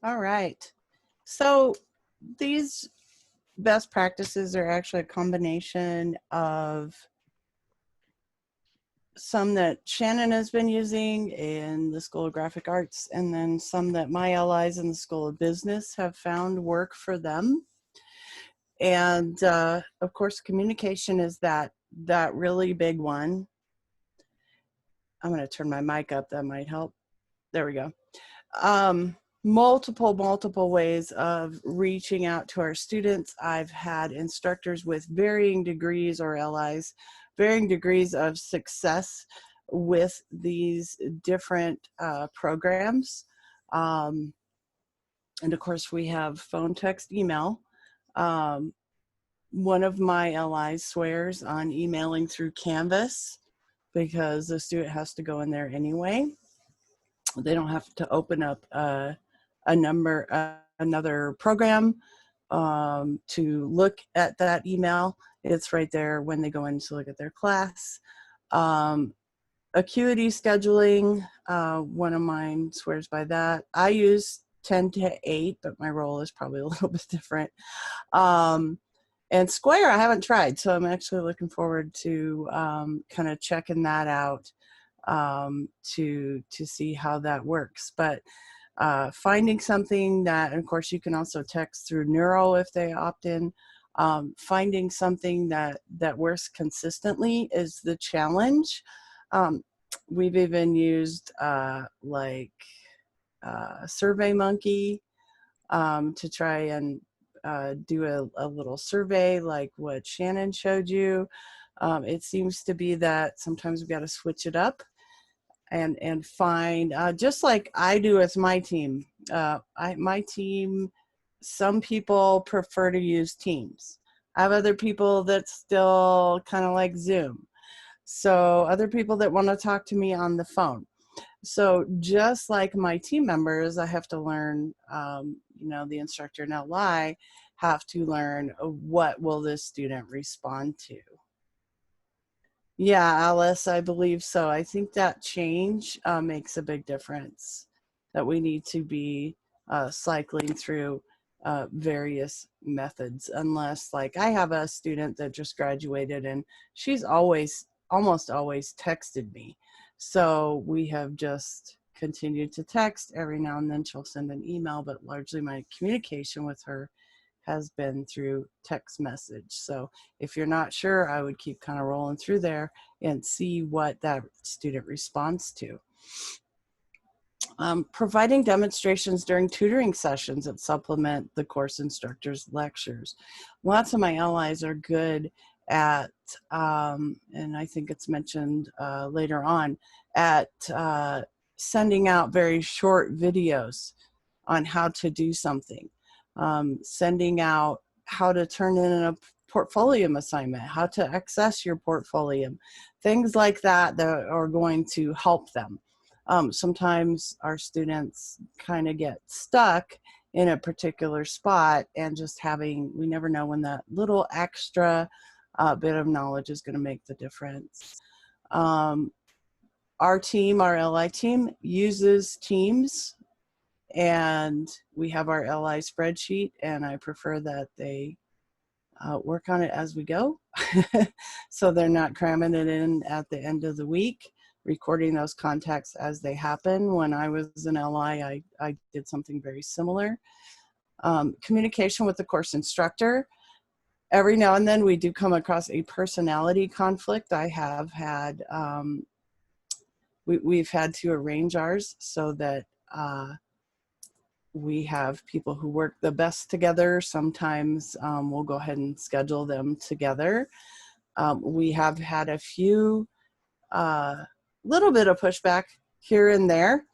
All right. So these best practices are actually a combination of some that Shannon has been using in the School of Graphic Arts, and then some that my allies in the School of Business have found work for them. And of course, communication is that really big one. I'm going to turn my mic up. That might help. There we go. Multiple ways of reaching out to our students. I've had instructors with varying degrees, or allies, varying degrees of success with these different programs. And of course, we have phone, text, email. One of my allies swears on emailing through Canvas because the student has to go in there anyway. They don't have to open up another program to look at that email. It's right there when they go in to look at their class. Acuity scheduling, one of mine swears by that. I use 10 to 8, but my role is probably a little bit different. And Square I haven't tried, so I'm actually looking forward to kind of checking that out to see how that works. But finding something that, and of course you can also text through Neuro if they opt in. Finding something that works consistently is the challenge. We've even used SurveyMonkey to try and do a little survey like what Shannon showed you. It seems to be that sometimes we've got to switch it up and find, just like I do with my team. My team, some people prefer to use Teams. I have other people that still kind of like Zoom. So other people that want to talk to me on the phone. So just like my team members, I have to learn, the instructor and LI have to learn what will this student respond to. Yeah, Alice, I believe so. I think that change makes a big difference, that we need to be cycling through various methods, unless, like, I have a student that just graduated and she's almost always texted me. So we have just continued to text. Every now and then she'll send an email, but largely my communication with her has been through text message. So if you're not sure, I would keep kind of rolling through there and see what that student responds to. Providing demonstrations during tutoring sessions that supplement the course instructor's lectures. Lots of my allies are good at, and I think it's mentioned later on, at sending out very short videos on how to do something, sending out how to turn in a portfolio assignment, how to access your portfolio, things like that that are going to help them. Sometimes our students kind of get stuck in a particular spot, and just we never know when that little extra bit of knowledge is going to make the difference. Our team, our LI team, uses Teams, and we have our LI spreadsheet, and I prefer that they work on it as we go. So they're not cramming it in at the end of the week, recording those contacts as they happen. When I was an LI, I did something very similar. Communication with the course instructor. Every now and then we do come across a personality conflict. I have had, we've had to arrange ours so that we have people who work the best together. Sometimes we'll go ahead and schedule them together. We have had a few little bit of pushback here and there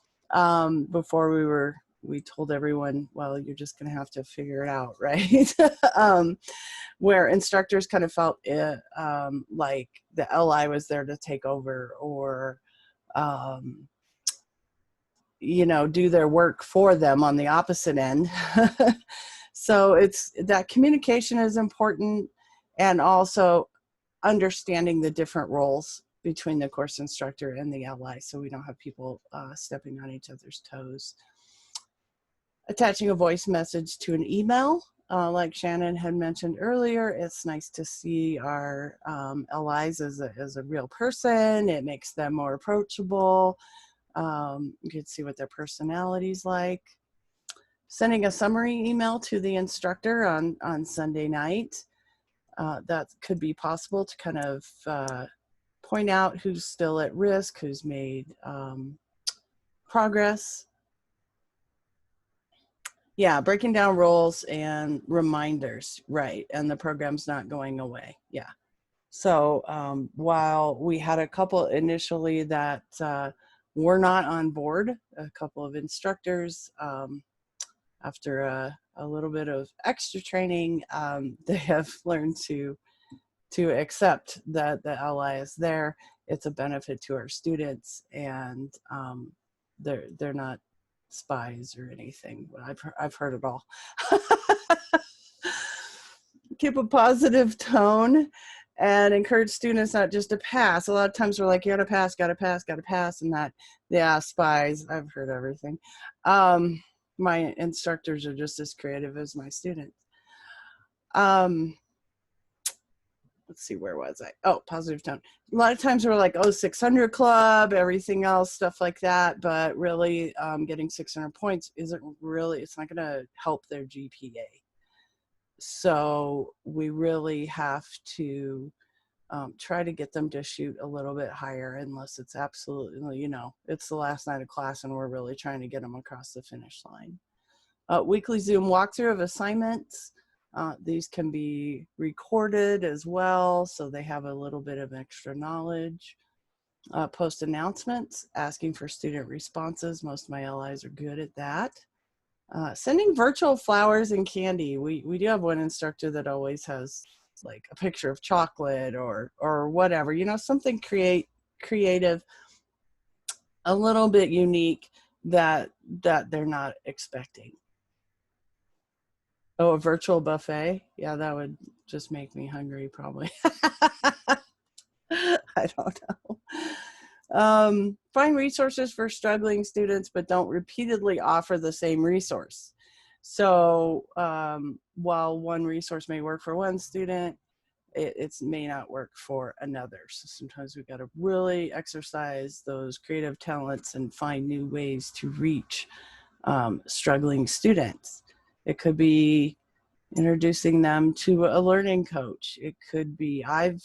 before we told everyone, well, you're just going to have to figure it out, right? Where instructors kind of felt like the LI was there to take over, or do their work for them on the opposite end. So it's that communication is important, and also understanding the different roles between the course instructor and the LI, so we don't have people stepping on each other's toes. Attaching a voice message to an email, like Shannon had mentioned earlier, it's nice to see our LIs as a real person. It makes them more approachable. You can see what their personality's like. Sending a summary email to the instructor on Sunday night. That could be possible to kind of point out who's still at risk, who's made progress. Yeah, breaking down roles and reminders, right, and the program's not going away, yeah. So while we had a couple initially that were not on board, a couple of instructors, after a little bit of extra training, they have learned to accept that the LI is there. It's a benefit to our students, and they're not spies or anything. I've heard it all. Keep a positive tone and encourage students not just to pass. A lot of times we're like, you gotta pass, and that, yeah, spies. I've heard everything. My instructors are just as creative as my students. Let's see, where was I? Oh, positive tone. A lot of times we're like, oh, 600 club, everything else, stuff like that. But really, getting 600 points isn't really, it's not going to help their GPA. So we really have to try to get them to shoot a little bit higher, unless it's absolutely, it's the last night of class and we're really trying to get them across the finish line. Weekly Zoom walkthrough of assignments. These can be recorded as well, so they have a little bit of extra knowledge. Post announcements, asking for student responses. Most of my LIs are good at that. Sending virtual flowers and candy. We do have one instructor that always has like a picture of chocolate or whatever, something creative, a little bit unique that they're not expecting. Oh, a virtual buffet? Yeah, that would just make me hungry, probably. I don't know. Find resources for struggling students, but don't repeatedly offer the same resource. So while one resource may work for one student, it may not work for another. So sometimes we've got to really exercise those creative talents and find new ways to reach struggling students. It could be introducing them to a learning coach. It could be, I've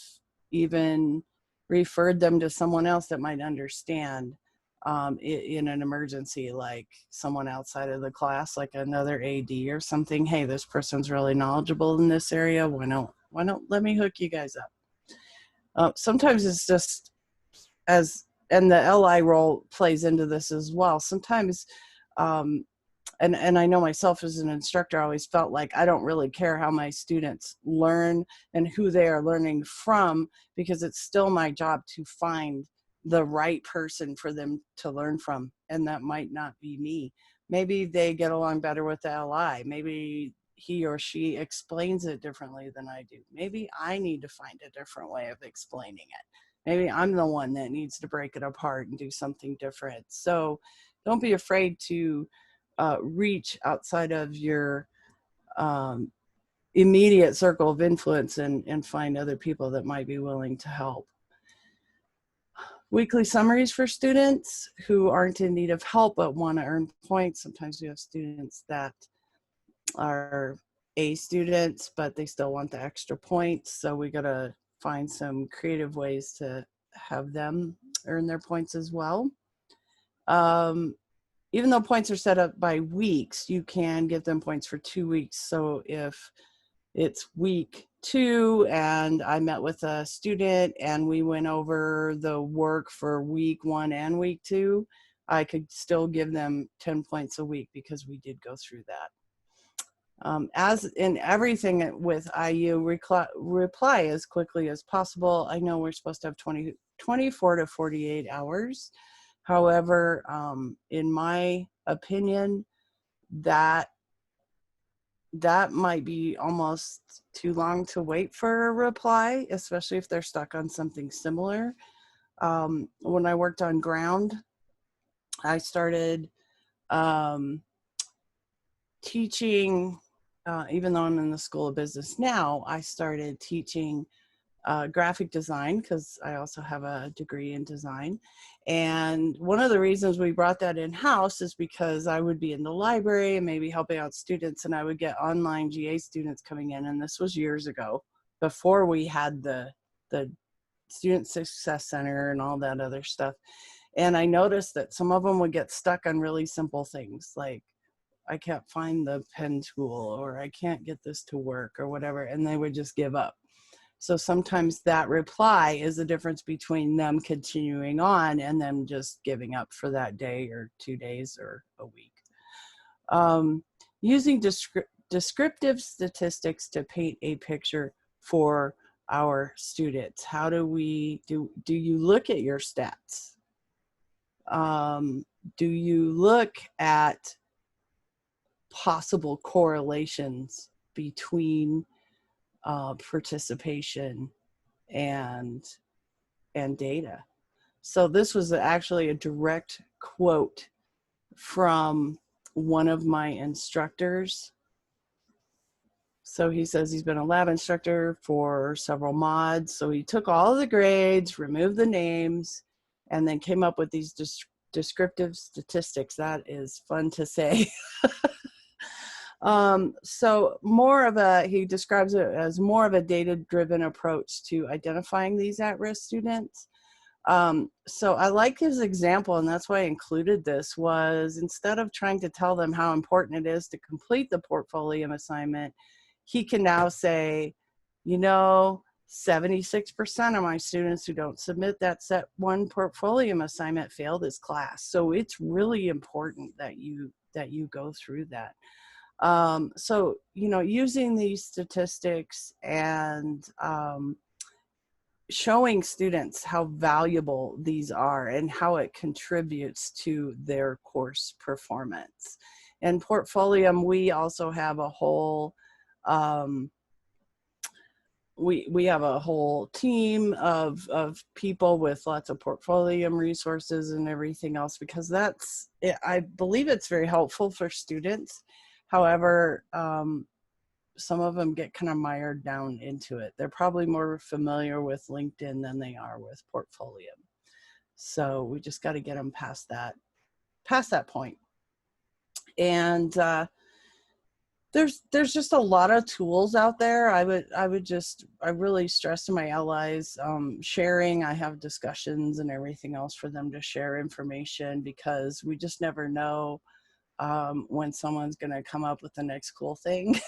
even referred them to someone else that might understand in an emergency, like someone outside of the class, like another AD or something. Hey, this person's really knowledgeable in this area. Why don't let me hook you guys up? Sometimes it's just and the LI role plays into this as well. Sometimes, and I know myself as an instructor, I always felt like I don't really care how my students learn and who they are learning from, because it's still my job to find the right person for them to learn from. And that might not be me. Maybe they get along better with the LI. Maybe he or she explains it differently than I do. Maybe I need to find a different way of explaining it. Maybe I'm the one that needs to break it apart and do something different. So don't be afraid to reach outside of your immediate circle of influence and find other people that might be willing to help. Weekly summaries for students who aren't in need of help but want to earn points. Sometimes we have students that are A students, but they still want the extra points. So we got to find some creative ways to have them earn their points as well. Even though points are set up by weeks, you can give them points for 2 weeks. So if it's week 2 and I met with a student and we went over the work for week 1 and week 2, I could still give them 10 points a week because we did go through that. As in everything with IU, reply as quickly as possible. I know we're supposed to have 24 to 48 hours. However, in my opinion, that might be almost too long to wait for a reply, especially if they're stuck on something similar. When I worked on ground, I started teaching, even though I'm in the School of Business now, I started teaching graphic design because I also have a degree in design. And one of the reasons we brought that in-house is because I would be in the library and maybe helping out students, and I would get online GA students coming in, and this was years ago, before we had the Student Success Center and all that other stuff. And I noticed that some of them would get stuck on really simple things like, I can't find the pen tool, or I can't get this to work, or whatever, and they would just give up. So sometimes that reply is the difference between them continuing on and them just giving up for that day or 2 days or a week. Using descriptive statistics to paint a picture for our students. How do we do you look at your stats? Do you look at possible correlations between participation and data? So this was actually a direct quote from one of my instructors. So he says he's been a lab instructor for several mods. So he took all of the grades, removed the names, and then came up with these descriptive statistics. That is fun to say. So he describes it as more of a data-driven approach to identifying these at-risk students. So I like his example, and that's why I included this, was instead of trying to tell them how important it is to complete the Portfolium assignment, he can now say, 76% of my students who don't submit that set 1 Portfolium assignment fail this class. So it's really important that you go through that. So, using these statistics and showing students how valuable these are and how it contributes to their course performance. And Portfolium, we also have a whole, we have a whole team of people with lots of Portfolium resources and everything else, because I believe it's very helpful for students. However, some of them get kind of mired down into it. They're probably more familiar with LinkedIn than they are with Portfolium. So we just got to get them past that point. And There's just a lot of tools out there. I really stress to my allies, sharing. I have discussions and everything else for them to share information, because we just never know when someone's going to come up with the next cool thing.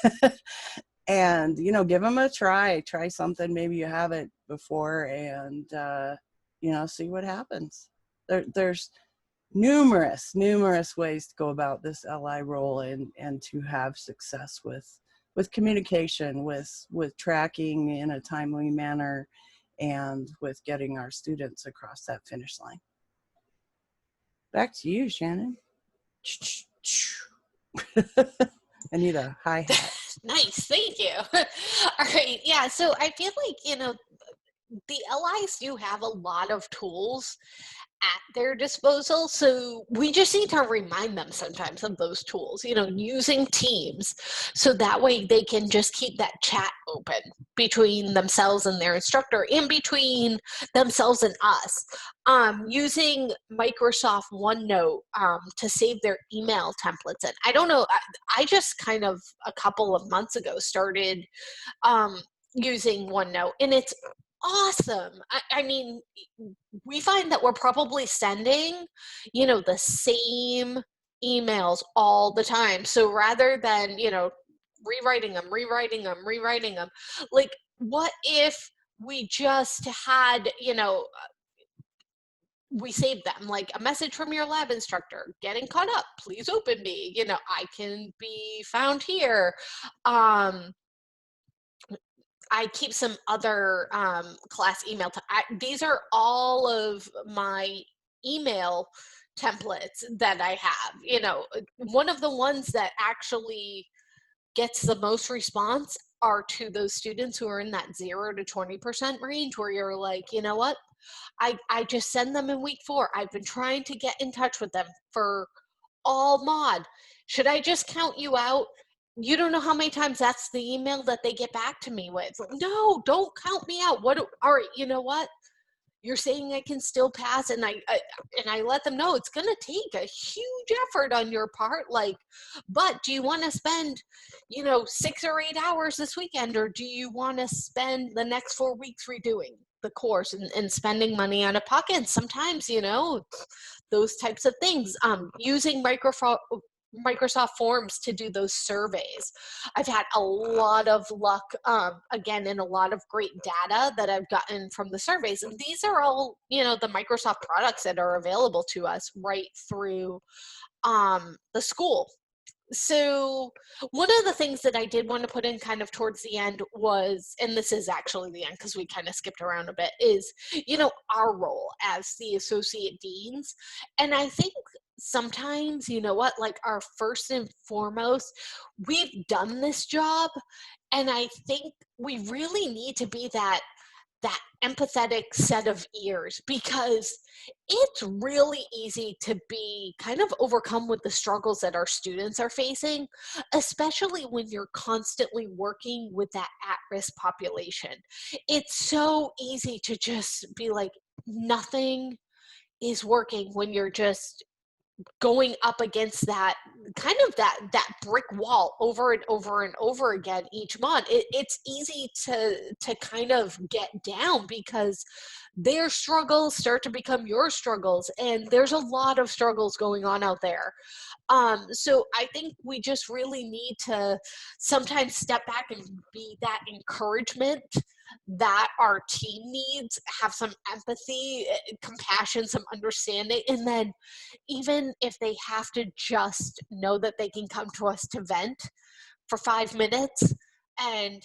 And give them a try something maybe you haven't before, and see what happens. There's numerous ways to go about this LI role, and to have success with communication, with tracking in a timely manner, and with getting our students across that finish line. Back to you, Shannon. I need a hi-hat. Nice, thank you. All right, yeah, so I feel like, the LIs do have a lot of tools at their disposal, so we just need to remind them sometimes of those tools, using Teams, so that way they can just keep that chat open between themselves and their instructor, and between themselves and us. Using Microsoft OneNote to save their email templates. And I don't know, I just kind of a couple of months ago started using OneNote, and it's awesome. I mean, we find that we're probably sending, the same emails all the time. So rather than, rewriting them, like, what if we just had, we saved them, like a message from your lab instructor, getting caught up, please open me, I can be found here. I keep some other class email. These are all of my email templates that I have. One of the ones that actually gets the most response are to those students who are in that 0 to 20% range, where you're like, you know what? I just send them in week 4. I've been trying to get in touch with them for all mod. Should I just count you out? You don't know how many times that's the email that they get back to me with. No, don't count me out. All right, you know what? You're saying I can still pass, and I let them know it's going to take a huge effort on your part. Like, but do you want to spend, 6 or 8 hours this weekend, or do you want to spend the next 4 weeks redoing the course and spending money out of pocket? And sometimes, those types of things. Using Microsoft Forms to do those surveys. I've had a lot of luck, again, and a lot of great data that I've gotten from the surveys. And these are all, the Microsoft products that are available to us right through the school. So one of the things that I did want to put in kind of towards the end was, and this is actually the end because we kind of skipped around a bit, is, our role as the associate deans. And I think sometimes, like, our first and foremost, we've done this job, and I think we really need to be that empathetic set of ears, because it's really easy to be kind of overcome with the struggles that our students are facing, especially when you're constantly working with that at-risk population. It's so easy to just be like, nothing is working when you're just going up against that kind of that brick wall over and over and over again each month. It's easy to kind of get down, because their struggles start to become your struggles, and there's a lot of struggles going on out there. So I think we just really need to sometimes step back and be that encouragement that our team needs, have some empathy, compassion, some understanding, and then even if they have to just know that they can come to us to vent for 5 minutes, and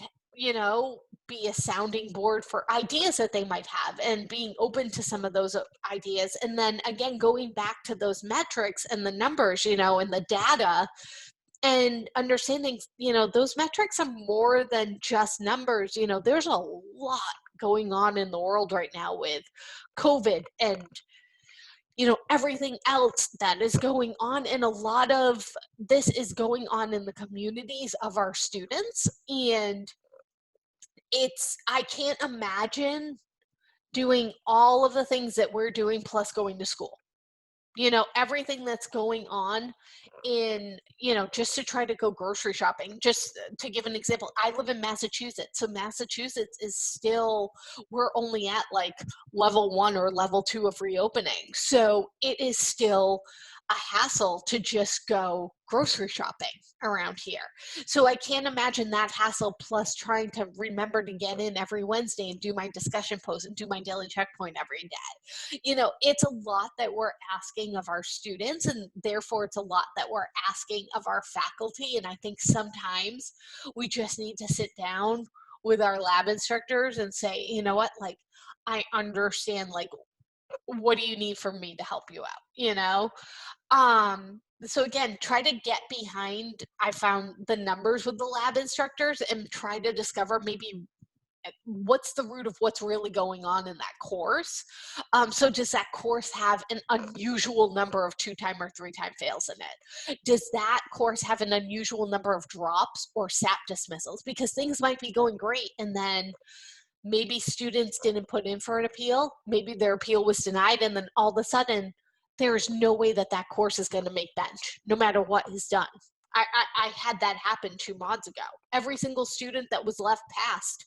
be a sounding board for ideas that they might have, and being open to some of those ideas. And then again, going back to those metrics and the numbers, and the data, and understanding, those metrics are more than just numbers. There's a lot going on in the world right now with COVID and everything else that is going on, and a lot of this is going on in the communities of our students. And I can't imagine doing all of the things that we're doing plus going to school. everything that's going on in, just to try to go grocery shopping. Just to give an example, I live in Massachusetts. So Massachusetts is still, we're only at like level 1 or level 2 of reopening. So it is still a hassle to just go grocery shopping around here. So I can't imagine that hassle plus trying to remember to get in every Wednesday and do my discussion post and do my daily checkpoint every day. It's a lot that we're asking of our students, and therefore it's a lot that we're asking of our faculty. And I think sometimes we just need to sit down with our lab instructors and say, you know what, like, I understand, like, what do you need from me to help you out, so again, try to get behind, I found, the numbers with the lab instructors and try to discover maybe what's the root of what's really going on in that course. So does that course have an unusual number of 2-time or 3-time fails in it? Does that course have an unusual number of drops or SAP dismissals? Because things might be going great, and then maybe students didn't put in for an appeal, maybe their appeal was denied, and then all of a sudden there is no way that that course is going to make bench no matter what is done. I had that happen 2 mods ago. Every single student that was left passed,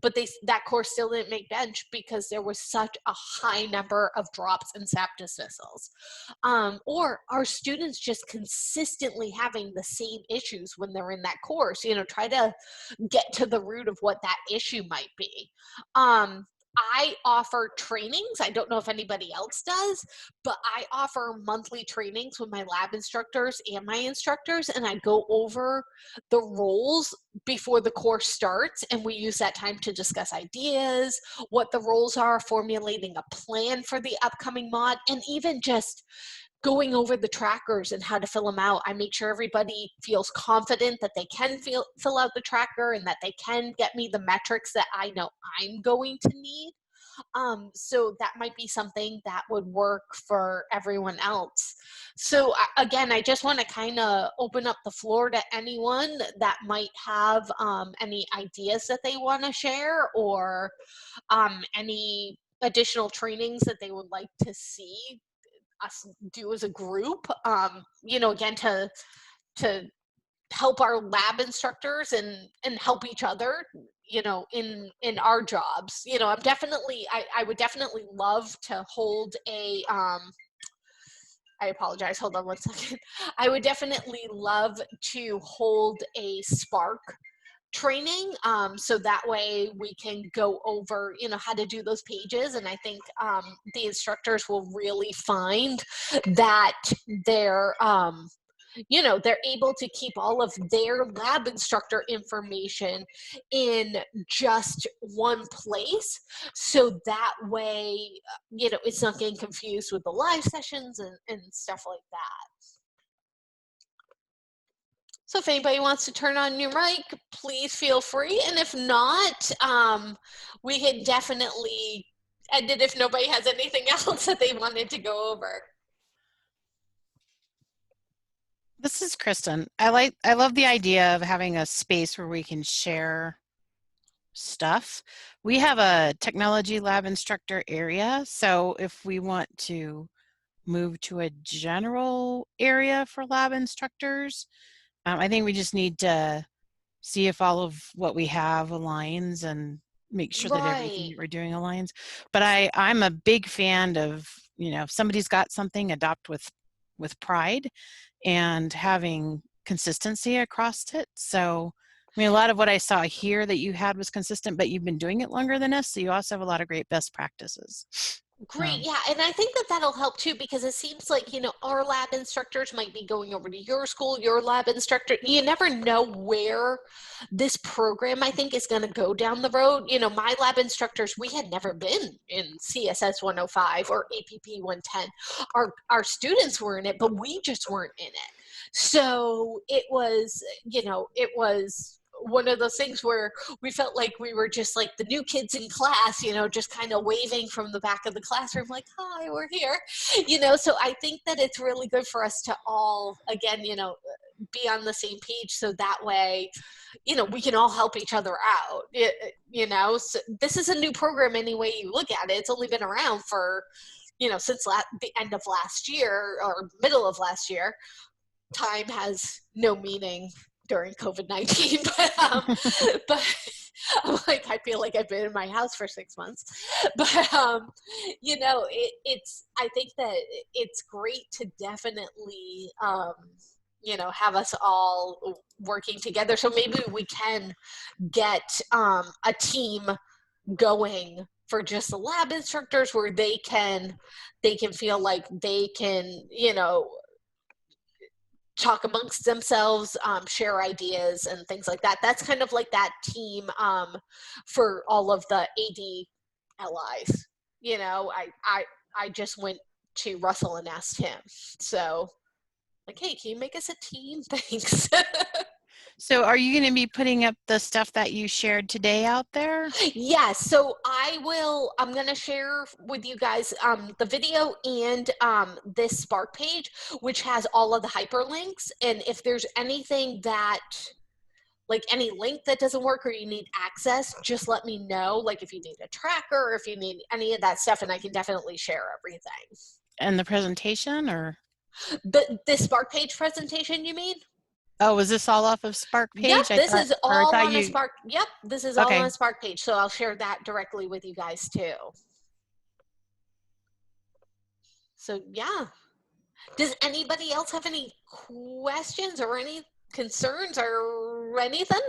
but that course still didn't make bench because there was such a high number of drops and SAP dismissals. Or are students just consistently having the same issues when they're in that course? Try to get to the root of what that issue might be. I offer trainings. I don't know if anybody else does, but I offer monthly trainings with my lab instructors and my instructors, and I go over the roles before the course starts, and we use that time to discuss ideas, what the roles are, formulating a plan for the upcoming mod, and even just going over the trackers and how to fill them out. I make sure everybody feels confident that they can fill out the tracker and that they can get me the metrics that I know I'm going to need. So that might be something that would work for everyone else. So again, I just want to kind of open up the floor to anyone that might have any ideas that they want to share, or any additional trainings that they would like to see us do as a group, again, to help our lab instructors and help each other, in our jobs. I would definitely love to hold a, I apologize, hold on one second. I would definitely love to hold a Spark training, so that way we can go over how to do those pages. And I think the instructors will really find that they're they're able to keep all of their lab instructor information in just one place, so that way it's not getting confused with the live sessions and stuff like that. So if anybody wants to turn on your mic, please feel free. And if not, we can definitely end it if nobody has anything else that they wanted to go over. This is Kristen. I love the idea of having a space where we can share stuff. We have a technology lab instructor area. So if we want to move to a general area for lab instructors, I think we just need to see if all of what we have aligns and make sure that everything that we're doing aligns. But I'm a big fan of, if somebody's got something, adopt with pride and having consistency across it. So, I mean, a lot of what I saw here that you had was consistent, but you've been doing it longer than us. So you also have a lot of great best practices. Great. Yeah. And I think that that'll help too, because it seems like, our lab instructors might be going over to your school, your lab instructor. You never know where this program, I think, is going to go down the road. My lab instructors, we had never been in CSS 105 or APP 110. Our students were in it, but we just weren't in it. So it was, one of those things where we felt like we were just like the new kids in class, just kind of waving from the back of the classroom, like, hi, we're here, so I think that it's really good for us to all, again, be on the same page, so that way, we can all help each other out, so this is a new program any way you look at it. It's only been around for since the end of last year or middle of last year, time has no meaning during COVID-19, but I'm like, I feel like I've been in my house for 6 months, but I think that it's great to definitely, have us all working together. So maybe we can get a team going for just the lab instructors where they can feel like they can, talk amongst themselves, share ideas and things like that. That's kind of like that team for all of the AD LIs. I just went to Russell and asked him. So like, hey, can you make us a team? Thanks. So are you going to be putting up the stuff that you shared today out there? Yes, so I'm going to share with you guys the video and this Spark page, which has all of the hyperlinks. And if there's anything that, like any link that doesn't work or you need access, just let me know. Like if you need a tracker or if you need any of that stuff, and I can definitely share everything. And the presentation, or? The Spark page presentation, you mean? Oh, was this all off of Spark page? Yep, this is all on a Spark. Yep, this is all Okay. on a Spark page. So I'll share that directly with you guys too. So yeah. Does anybody else have any questions or any concerns or anything?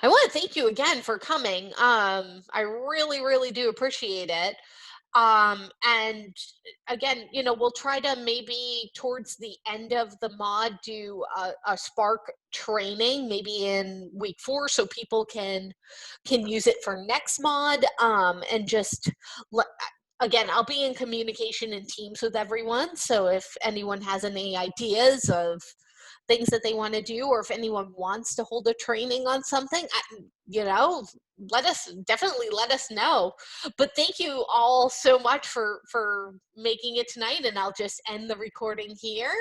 I want to thank you again for coming. I really, really do appreciate it. And again, we'll try to maybe towards the end of the mod do a Spark training, maybe in week 4, so people can use it for next mod. And just again, I'll be in communication in Teams with everyone. So if anyone has any ideas of things that they want to do, or if anyone wants to hold a training on something, let us know. But thank you all so much for making it tonight, and I'll just end the recording here.